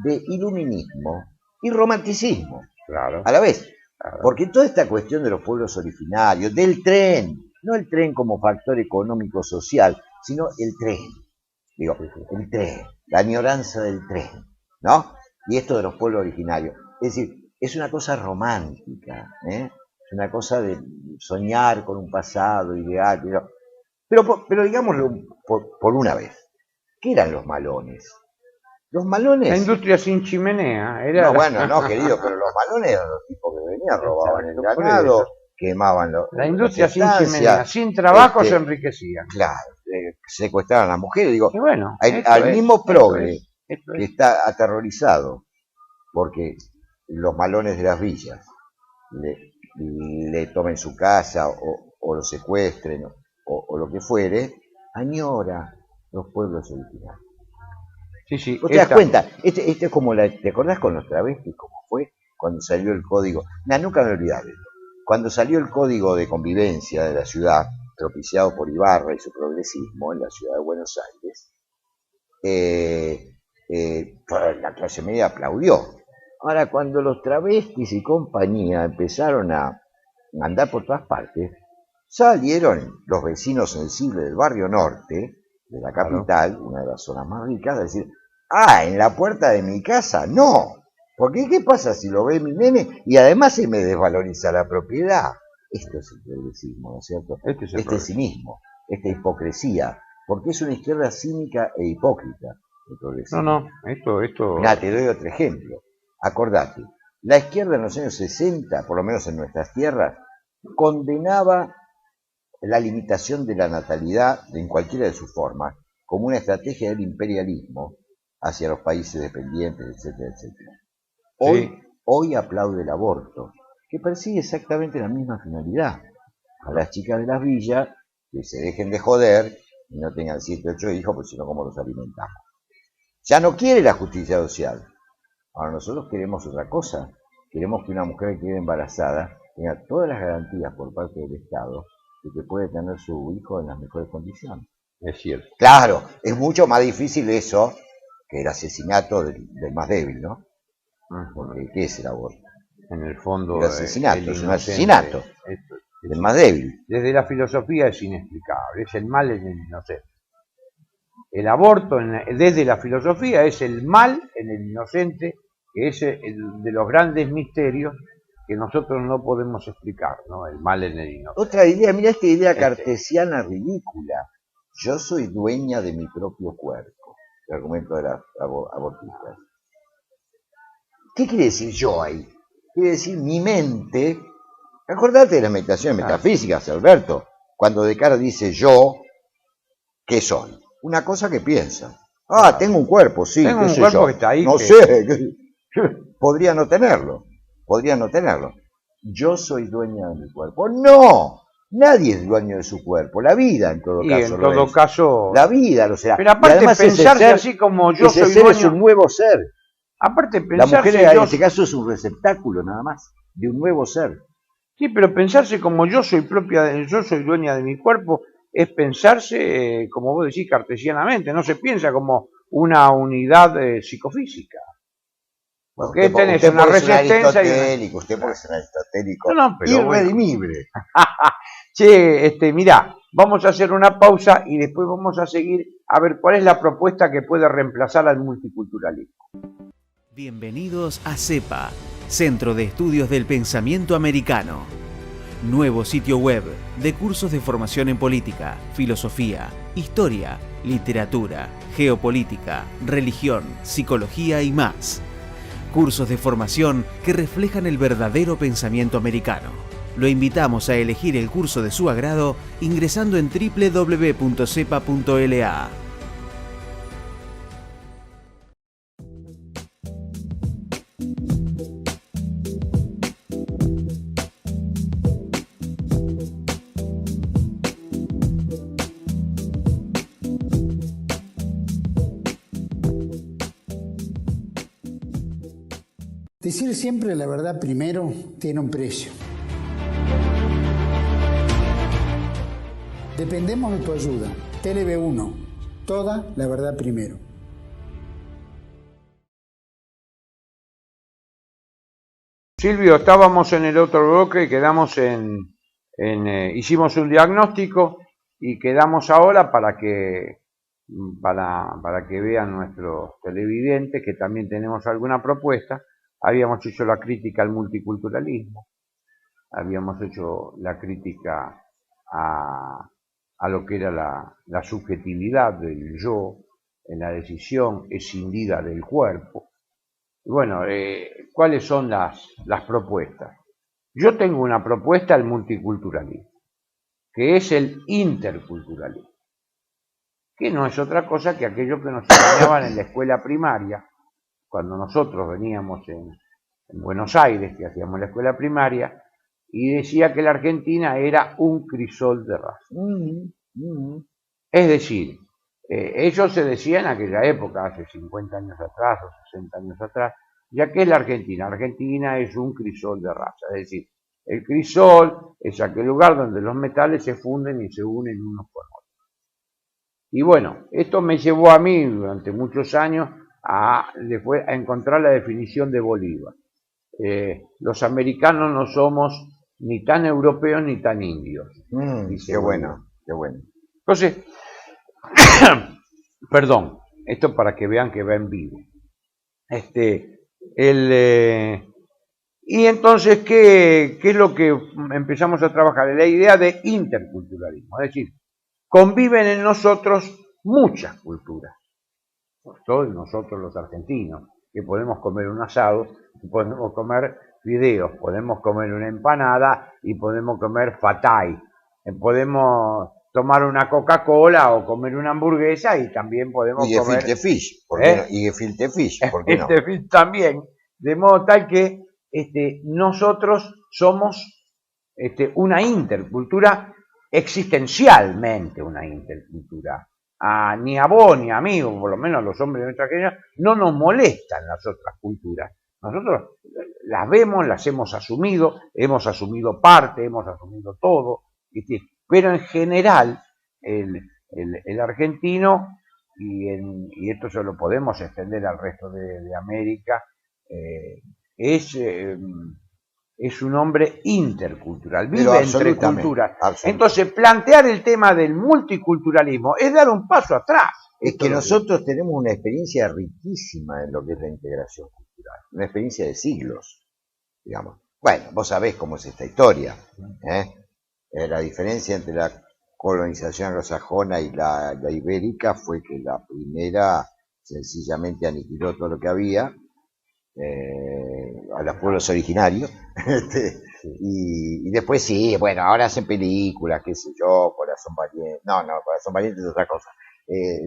de iluminismo y romanticismo. Claro. A la vez. Claro. Porque toda esta cuestión de los pueblos originarios, del tren, no el tren como factor económico-social, sino el tren. Digo, el tren, la añoranza del tren, ¿no? Y esto de los pueblos originarios. Es decir, es una cosa romántica, ¿eh? Es una cosa de soñar con un pasado ideal. Pero digámoslo por una vez. ¿Qué eran los malones? Los malones... La industria sin chimenea. No, querido, pero los malones eran los tipos que venían, robaban el ganado, quemaban la industria sin chimenea, sin trabajo se enriquecían. Claro, secuestraban a las mujeres. Digo, y bueno, al mismo progre que está aterrorizado porque los malones de las villas le tomen su casa o lo secuestren o lo que fuere, añora los pueblos originarios. Sí, sí. ¿Vos te das cuenta? Este es como ¿te acordás con los travestis cómo fue cuando salió el código? Nunca me olvidaré. Cuando salió el código de convivencia de la ciudad, propiciado por Ibarra y su progresismo en la ciudad de Buenos Aires, la clase media aplaudió. Ahora, cuando los travestis y compañía empezaron a andar por todas partes, salieron los vecinos sensibles del barrio norte, de la capital, una de las zonas más ricas, a decir, en la puerta de mi casa, no. Porque ¿qué pasa si lo ve mi nene y además se me desvaloriza la propiedad? Esto es el progresismo, ¿no es cierto? Este cinismo, esta hipocresía, porque es una izquierda cínica e hipócrita. No, esto... Mirá, te doy otro ejemplo. Acordate, la izquierda en los años 60, por lo menos en nuestras tierras, condenaba la limitación de la natalidad en cualquiera de sus formas como una estrategia del imperialismo hacia los países dependientes, etcétera, etcétera. Hoy aplaude el aborto, que persigue exactamente la misma finalidad. A las chicas de las villas que se dejen de joder y no tengan 7, 8 hijos, porque si no, ¿cómo los alimentamos? Ya no quiere la justicia social. Ahora nosotros queremos otra cosa. Queremos que una mujer que quede embarazada tenga todas las garantías por parte del Estado de que puede tener su hijo en las mejores condiciones. Es cierto. Claro, es mucho más difícil eso que el asesinato del más débil, ¿no? Porque ¿qué es el aborto? En el fondo el asesinato, es un asesinato del más débil. Desde la filosofía es inexplicable, es el mal en el inocente. El aborto desde la filosofía es el mal en el inocente, que es el de los grandes misterios que nosotros no podemos explicar, ¿no? El mal en el inocente. Otra idea, mira esta idea cartesiana ridícula. Yo soy dueña de mi propio cuerpo. El argumento de las abortistas. ¿Qué quiere decir yo ahí? Quiere decir mi mente. Acordate de las meditaciones metafísicas, Alberto. Cuando Descartes dice yo, ¿qué soy? Una cosa que piensa. Tengo un cuerpo, sí. Tengo un cuerpo que está ahí. No sé. Podría no tenerlo. Yo soy dueña de mi cuerpo. ¡No! Nadie es dueño de su cuerpo. La vida, en todo caso. En todo caso. La vida lo será. Pero aparte, pensarse así como yo soy dueño. Es un nuevo ser. Aparte, pensarse. La mujer en este caso es un receptáculo, nada más, de un nuevo ser. Sí, pero pensarse como yo soy dueña de mi cuerpo, es pensarse, como vos decís, cartesianamente. No se piensa como una unidad psicofísica. Porque tenés una resistencia Usted puede ser aristotélico. Pero irredimible. Che, mirá, vamos a hacer una pausa y después vamos a seguir a ver cuál es la propuesta que puede reemplazar al multiculturalismo. Bienvenidos a CEPA, Centro de Estudios del Pensamiento Americano. Nuevo sitio web de cursos de formación en política, filosofía, historia, literatura, geopolítica, religión, psicología y más. Cursos de formación que reflejan el verdadero pensamiento americano. Lo invitamos a elegir el curso de su agrado ingresando en www.cepa.la. Decir siempre la verdad primero tiene un precio. Dependemos de tu ayuda. TLB1. Toda la verdad primero. Silvio, estábamos en el otro bloque y quedamos hicimos un diagnóstico y quedamos ahora para que vean nuestros televidentes que también tenemos alguna propuesta. Habíamos hecho la crítica al multiculturalismo, habíamos hecho la crítica a lo que era la subjetividad del yo en la decisión escindida del cuerpo. Y bueno, ¿cuáles son las propuestas? Yo tengo una propuesta al multiculturalismo, que es el interculturalismo, que no es otra cosa que aquello que nos enseñaban en la escuela primaria, cuando nosotros veníamos en Buenos Aires, que hacíamos la escuela primaria, y decía que la Argentina era un crisol de razas. Es decir, Ellos se decían en aquella época, hace 50 años atrás o 60 años atrás, ya que es la Argentina. Argentina es un crisol de raza, es decir, el crisol es aquel lugar donde los metales se funden y se unen unos con otros. Y bueno, esto me llevó a mí durante muchos años a encontrar la definición de Bolívar. Los americanos no somos ni tan europeos ni tan indios. Qué bueno, qué bueno. Entonces, perdón, esto para que vean que va en vivo. Y entonces, ¿qué es lo que empezamos a trabajar? La idea de interculturalismo, es decir, conviven en nosotros muchas culturas, todos nosotros los argentinos, que podemos comer un asado, podemos comer fideos, podemos comer una empanada y podemos comer fatay, podemos tomar una Coca-Cola o comer una hamburguesa y también podemos comer... Y gefilte fish, y gefilte fish, ¿por qué no? Gefilte fish también, de modo tal que nosotros somos una intercultura, existencialmente una intercultura. Ni a vos ni a mí, o por lo menos a los hombres de nuestra generación, no nos molestan las otras culturas. Nosotros las vemos, las hemos asumido parte, hemos asumido todo, pero en general el argentino, y esto se lo podemos extender al resto de América, es un hombre intercultural, vive entre culturas. Entonces, plantear el tema del multiculturalismo es dar un paso atrás. Es que nosotros tenemos una experiencia riquísima en lo que es la integración cultural, una experiencia de siglos, digamos. Bueno, vos sabés cómo es esta historia, la diferencia entre la colonización anglosajona y la ibérica fue que la primera sencillamente aniquiló todo lo que había, a los pueblos originarios, y después sí, bueno, ahora hacen películas, qué sé yo, Corazón Valiente, no, Corazón Valiente es otra cosa,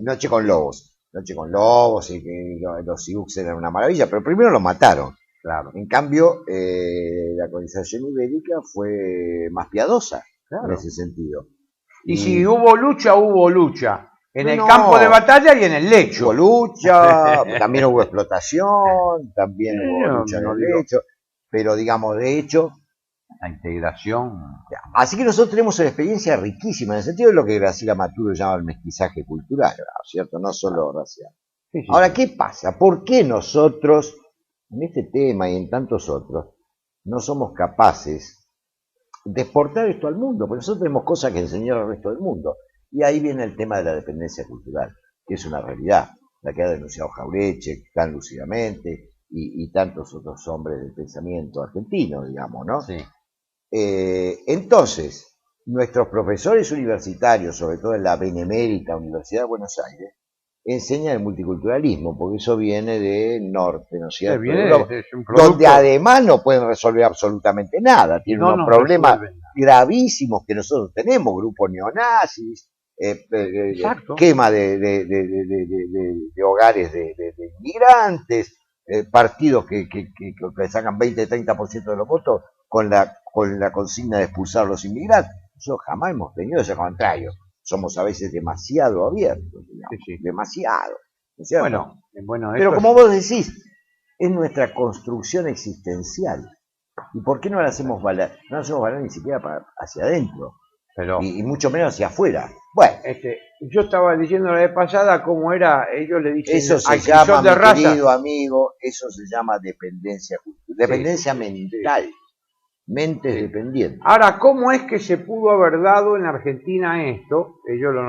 Noche con Lobos, y que los Sioux eran una maravilla, pero primero los mataron, claro. En cambio, la colonización ibérica fue más piadosa, claro, en ese sentido. Y si hubo lucha. En el campo de batalla y en el lecho. Hubo lucha, también hubo explotación, también hubo lucha en el lecho, pero digamos, de hecho, la integración. Así que nosotros tenemos una experiencia riquísima, en el sentido de lo que Graciela Maduro llama el mestizaje cultural, ¿cierto? No solo racial. Sí. Ahora, ¿qué pasa? ¿Por qué nosotros, en este tema y en tantos otros, no somos capaces de exportar esto al mundo? Porque nosotros tenemos cosas que enseñar al resto del mundo. Y ahí viene el tema de la dependencia cultural, que es una realidad, la que ha denunciado Jauretche tan lúcidamente y tantos otros hombres del pensamiento argentino, digamos, ¿no? Sí. Entonces, nuestros profesores universitarios, sobre todo en la Benemérita Universidad de Buenos Aires, enseñan el multiculturalismo, porque eso viene del norte, ¿no es cierto? Donde además no pueden resolver absolutamente nada, tienen unos problemas gravísimos que nosotros tenemos, grupos neonazis, quema de hogares de inmigrantes, partidos que sacan 20-30% de los votos con la consigna de expulsar a los inmigrantes. Nosotros jamás hemos tenido ese contrario. Somos a veces demasiado abiertos, digamos, sí. Demasiado. Bueno, pero como vos decís, es nuestra construcción existencial. ¿Y por qué no la hacemos valer? No la hacemos valer ni siquiera hacia adentro, y mucho menos hacia afuera. Bueno, yo estaba diciendo la vez pasada cómo era, ellos le dicen eso se llama, mi querido amigo, eso se llama dependencia cultural, dependencia mental. Mentes dependientes. Ahora, ¿cómo es que se pudo haber dado en Argentina esto? Ellos los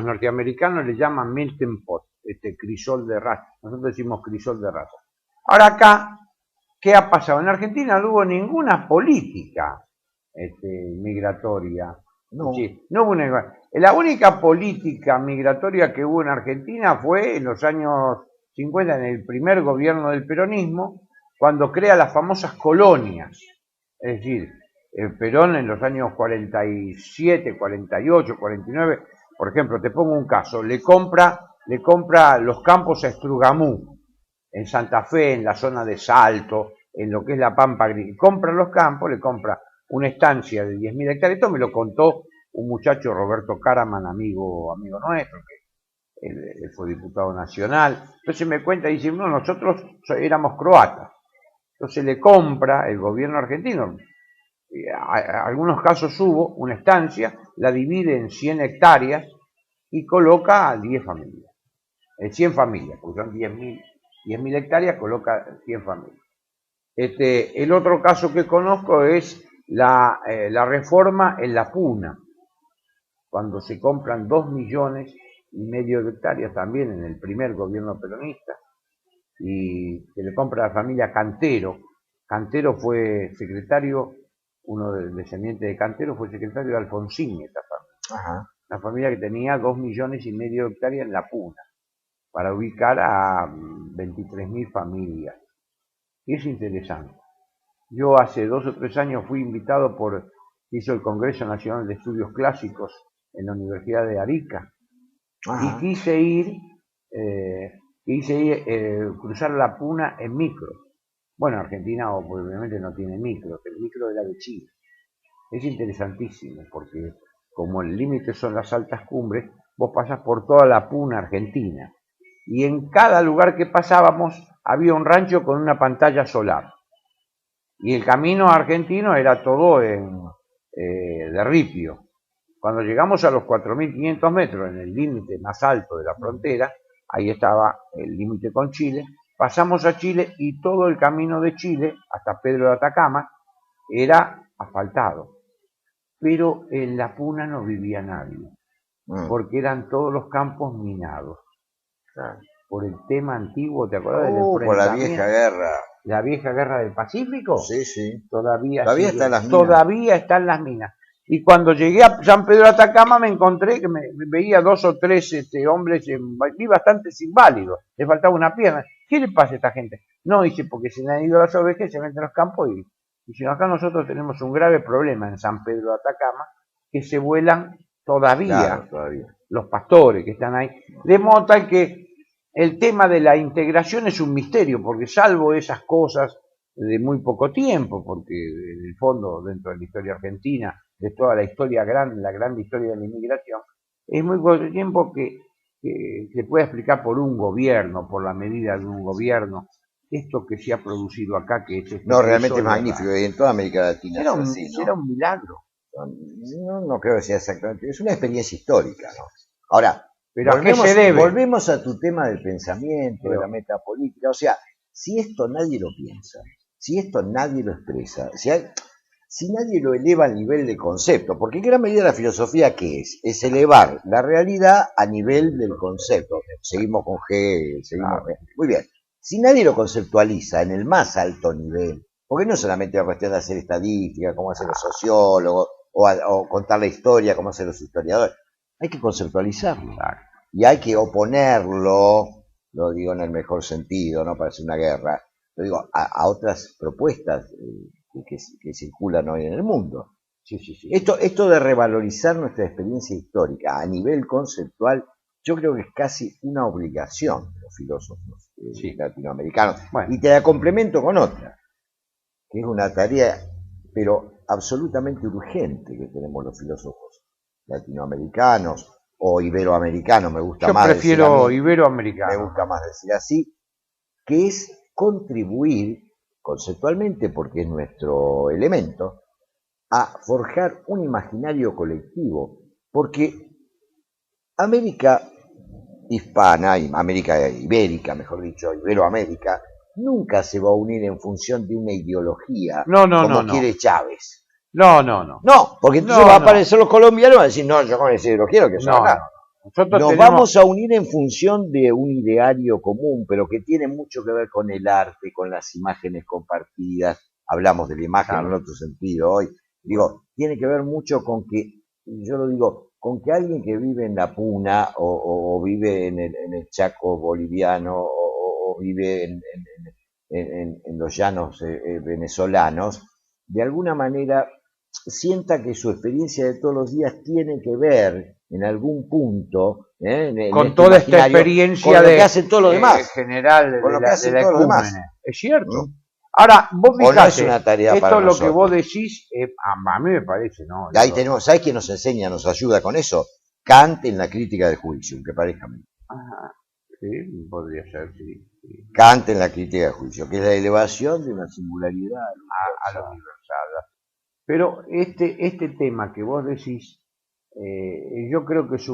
norteamericanos le llaman melting pot, crisol de raza. Nosotros decimos crisol de raza. Ahora acá, ¿qué ha pasado? En Argentina no hubo ninguna política migratoria. No. Sí, no hubo la única política migratoria que hubo en Argentina fue en los años 50, en el primer gobierno del peronismo, cuando crea las famosas colonias. Es decir, Perón en los años 47, 48, 49, por ejemplo, te pongo un caso, le compra los campos a Estrugamú, en Santa Fe, en la zona de Salto, en lo que es la Pampa Gris, compra los campos, le compra una estancia de 10.000 hectáreas, esto me lo contó un muchacho, Roberto Caraman, amigo nuestro, que él fue diputado nacional. Entonces me cuenta y dice, no, nosotros éramos croatas. Entonces le compra el gobierno argentino. Algunos casos hubo una estancia, la divide en 100 hectáreas y coloca a 10 familias. 100 familias, porque son 10.000 hectáreas, coloca 100 familias. El otro caso que conozco es la reforma en La Puna, cuando se compran 2,5 millones de hectáreas también en el primer gobierno peronista, y se le compra a la familia Cantero. Cantero fue secretario, uno descendiente de Cantero fue secretario de Alfonsín, esta familia. Ajá. Una familia que tenía 2,5 millones de hectáreas en La Puna, para ubicar a 23.000 familias. Y es interesante. Yo hace 2 o 3 años fui invitado hizo el Congreso Nacional de Estudios Clásicos en la Universidad de Arica. Ajá. Y quise ir cruzar La Puna en micro. Bueno, Argentina obviamente no tiene micro, el micro era de Chile. Es interesantísimo porque como el límite son las altas cumbres, vos pasás por toda La Puna Argentina. Y en cada lugar que pasábamos había un rancho con una pantalla solar. Y el camino argentino era todo de ripio. Cuando llegamos a los 4.500 metros, en el límite más alto de la frontera, ahí estaba el límite con Chile, pasamos a Chile y todo el camino de Chile, hasta Pedro de Atacama, era asfaltado. Pero en La Puna no vivía nadie, porque eran todos los campos minados. Por el tema antiguo, ¿te acuerdas del enfrentamiento? Por la vieja guerra. ¿La vieja guerra del Pacífico? Sí, sí. Todavía están las minas. Todavía están las minas. Y cuando llegué a San Pedro de Atacama me encontré que me veía 2 o 3 hombres, vi bastantes inválidos, les faltaba una pierna. ¿Qué le pasa a esta gente? No, dice, porque se le han ido las ovejas, se meten en los campos y dicen, acá nosotros tenemos un grave problema en San Pedro de Atacama, que se vuelan todavía. Los pastores que están ahí. De modo tal que el tema de la integración es un misterio, porque salvo esas cosas de muy poco tiempo, porque en el fondo, dentro de la historia argentina, de toda la historia la gran historia de la inmigración, es muy poco tiempo que se puede explicar por un gobierno, por la medida de un gobierno, esto que se ha producido acá, que es... No, realmente es magnífico, y en toda América Latina era un milagro. No creo que sea exactamente, es una experiencia histórica, ¿no? Ahora, ¿pero a qué se debe? Volvemos a tu tema del pensamiento, de la metapolítica. O sea, si esto nadie lo piensa, si esto nadie lo expresa, si nadie lo eleva al nivel de concepto, porque en gran medida la filosofía, ¿qué es? Es elevar la realidad a nivel del concepto. Seguimos con Hegel, muy bien. Si nadie lo conceptualiza en el más alto nivel, porque no solamente la cuestión de hacer estadística, como hacen los sociólogos, o contar la historia, como hacen los historiadores, hay que conceptualizarlo. Y hay que oponerlo, lo digo en el mejor sentido, no parece una guerra, lo digo a otras propuestas que circulan hoy en el mundo. Sí. Esto de revalorizar nuestra experiencia histórica a nivel conceptual, yo creo que es casi una obligación de los filósofos latinoamericanos. Bueno. Y te la complemento con otra, que es una tarea, pero absolutamente urgente que tenemos los filósofos latinoamericanos o iberoamericanos, me gusta más decir así. Yo prefiero iberoamericano. Me gusta más decir así, que es contribuir conceptualmente, porque es nuestro elemento, a forjar un imaginario colectivo, porque América hispana, América ibérica, mejor dicho, Iberoamérica, nunca se va a unir en función de una ideología como quiere Chávez. No, porque entonces va a aparecer los colombianos y van a decir, no, yo con ese ideología lo que soy acá. Nos vamos a unir en función de un ideario común, pero que tiene mucho que ver con el arte, con las imágenes compartidas. Hablamos de la imagen en otro sentido hoy. Digo, tiene que ver mucho con que, yo lo digo, con que alguien que vive en La Puna o vive en el Chaco boliviano o vive en los llanos venezolanos, de alguna manera sienta que su experiencia de todos los días tiene que ver en algún punto con toda esta experiencia con lo que hacen todos los demás, general con lo que hacen todos los demás. Es cierto. Ahora, vos fijate, no es una tarea esto para es lo nosotros. que vos decís, a mí me parece, ¿no? Ahí tenemos, ¿sabes quién nos enseña, nos ayuda con eso? Kant en la crítica del juicio, aunque parezca a mí. Ajá, sí, podría ser, sí. Kant en la crítica del juicio, que es la elevación de una singularidad a lo universal. Pero este tema que vos decís, yo creo que es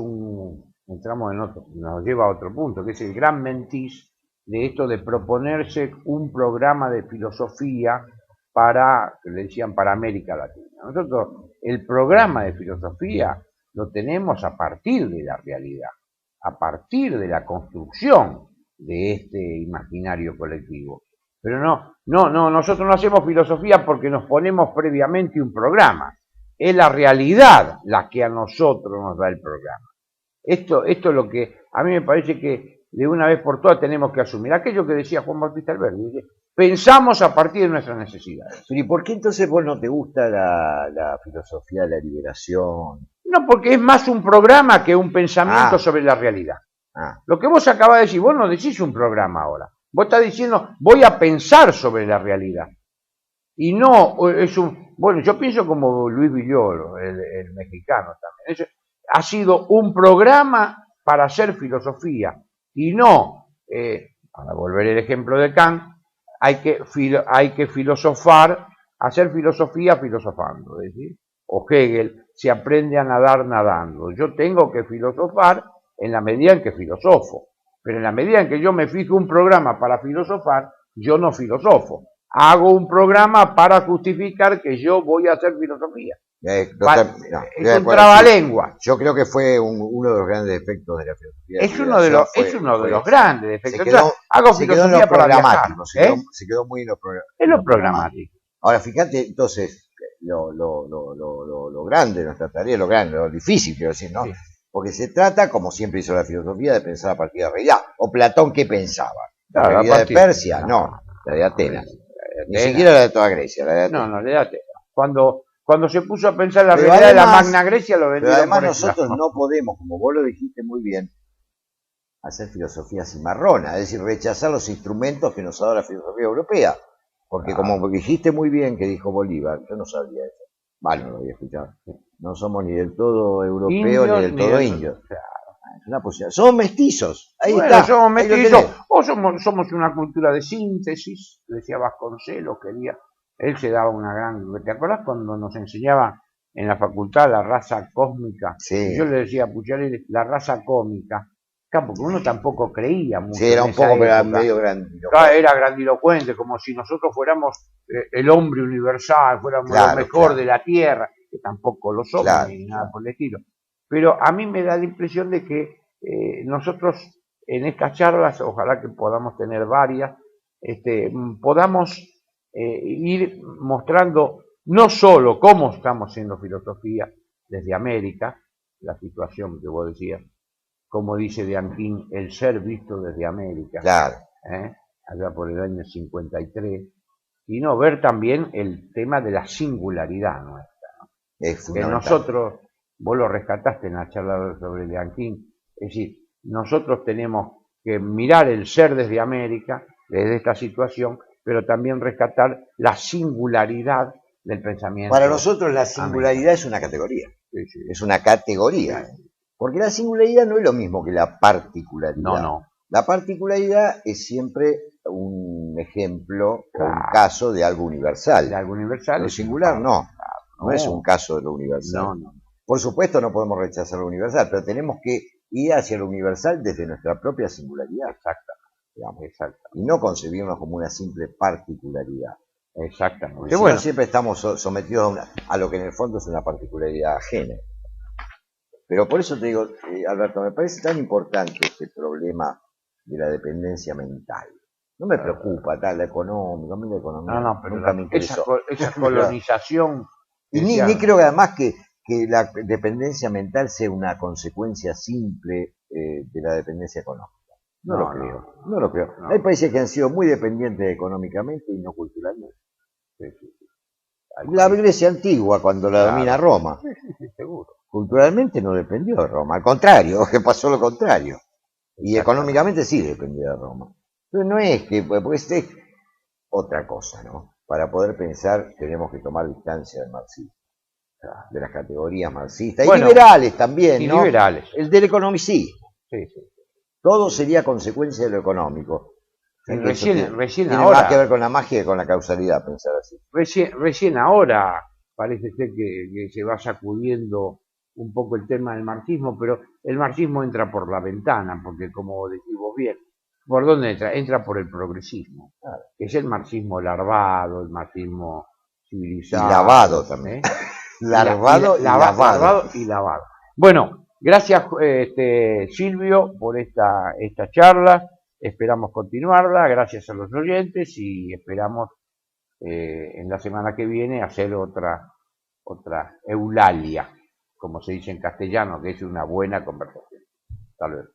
entramos en otro, nos lleva a otro punto, que es el gran mentís de esto de proponerse un programa de filosofía que le decían para América Latina. Nosotros el programa de filosofía lo tenemos a partir de la realidad, a partir de la construcción de este imaginario colectivo. Pero nosotros no hacemos filosofía porque nos ponemos previamente un programa. Es la realidad la que a nosotros nos da el programa. Esto es lo que a mí me parece que de una vez por todas tenemos que asumir. Aquello que decía Juan Bautista Alberdi, pensamos a partir de nuestras necesidades. Pero ¿y por qué entonces vos no te gusta la filosofía de la liberación? No, porque es más un programa que un pensamiento sobre la realidad. Lo que vos acabas de decir, vos no decís un programa ahora. Vos estás diciendo, voy a pensar sobre la realidad. Y no es bueno, yo pienso como Luis Villoro, el mexicano también. Ha sido un programa para hacer filosofía. Y no, para volver el ejemplo de Kant, hay que filosofar, hacer filosofía filosofando. Es decir, o Hegel, se aprende a nadar nadando. Yo tengo que filosofar en la medida en que filosofo. Pero en la medida en que yo me fijo un programa para filosofar, yo no filosofo. Hago un programa para justificar que yo voy a hacer filosofía. Es un trabalengua. Yo creo que fue uno de los grandes efectos de la filosofía. Es uno de los grandes efectos. Hago filosofía para programático. Se quedó muy en lo programático. Es lo programático. Ahora, fíjate, entonces, lo grande de nuestra tarea, lo difícil, quiero decir, ¿no? Sí. Porque se trata, como siempre hizo la filosofía, de pensar a partir de la realidad. ¿O Platón qué pensaba? ¿La realidad de Persia? No, la de Atenas. Ni siquiera la de toda Grecia. La de Atenas. No, la de Atenas. Cuando se puso a pensar la realidad de la Magna Grecia, lo vendió. Pero además nosotros no podemos, como vos lo dijiste muy bien, hacer filosofía cimarrona, es decir, rechazar los instrumentos que nos ha dado la filosofía europea. Porque como dijiste muy bien que dijo Bolívar, yo no sabía eso. Vale, no lo había escuchado. No somos ni del todo europeos ni del todo indios. Es una posibilidad. Somos mestizos. Ahí está. Somos mestizos. O somos una cultura de síntesis, decía Vasconcelos, él se daba una gran... ¿Te acuerdas cuando nos enseñaba en la facultad la raza cósmica? Sí. Yo le decía a Pucciarelli, la raza cómica. Claro, porque uno tampoco creía mucho. Sí, era un poco, pero era medio grandilocuente. Era grandilocuente, como si nosotros fuéramos el hombre universal, fuéramos lo mejor de la Tierra, que tampoco lo somos, ni nada por el estilo. Pero a mí me da la impresión de que nosotros en estas charlas, ojalá que podamos tener varias, podamos ir mostrando no solo cómo estamos haciendo filosofía desde América, la situación que vos decías, como dice de Anquín, el ser visto desde América, allá por el año 53, sino ver también el tema de la singularidad nuestra, ¿no? Que nosotros, vos lo rescataste en la charla sobre de Anquín, es decir, nosotros tenemos que mirar el ser desde América, desde esta situación, pero también rescatar la singularidad del pensamiento. Para nosotros la singularidad es una categoría, es una categoría. Porque la singularidad no es lo mismo que la particularidad. No. La particularidad es siempre un ejemplo o un caso de algo universal. De algo universal. Lo singular no es un caso de lo universal. No. Por supuesto no podemos rechazar lo universal, pero tenemos que ir hacia lo universal desde nuestra propia singularidad. Exactamente. Y no concebirnos como una simple particularidad. Exactamente. Porque si no, siempre estamos sometidos a lo que en el fondo es una particularidad ajena. Pero por eso te digo, Alberto, me parece tan importante este problema de la dependencia mental. No me preocupa la económica, a mí la economía pero nunca me interesó. Esa colonización... Y ni creo que además que la dependencia mental sea una consecuencia simple de la dependencia económica. No lo creo. Hay países que han sido muy dependientes económicamente y no culturalmente. La Grecia antigua, cuando la domina Roma. Sí, seguro. Culturalmente no dependió de Roma, al contrario, que pasó lo contrario. Y económicamente sí dependía de Roma. Pero no es que, otra cosa, ¿no? Para poder pensar tenemos que tomar distancia del marxismo, de las categorías marxistas, y liberales también, ¿no? Liberales. El del economicismo. Sí. Todo sería consecuencia de lo económico. Recién tiene ahora, más que ver con la magia que con la causalidad, pensar así. Recién ahora parece ser que se va sacudiendo un poco el tema del marxismo, pero el marxismo entra por la ventana, porque como decís vos bien, ¿por dónde entra? Entra por el progresismo. Claro. Es el marxismo larvado, el marxismo civilizado. Y lavado también. Larvado y lavado. Bueno, gracias Silvio por esta charla. Esperamos continuarla, gracias a los oyentes, y esperamos en la semana que viene hacer otra eulalia, como se dice en castellano, que es una buena conversación. Hasta luego.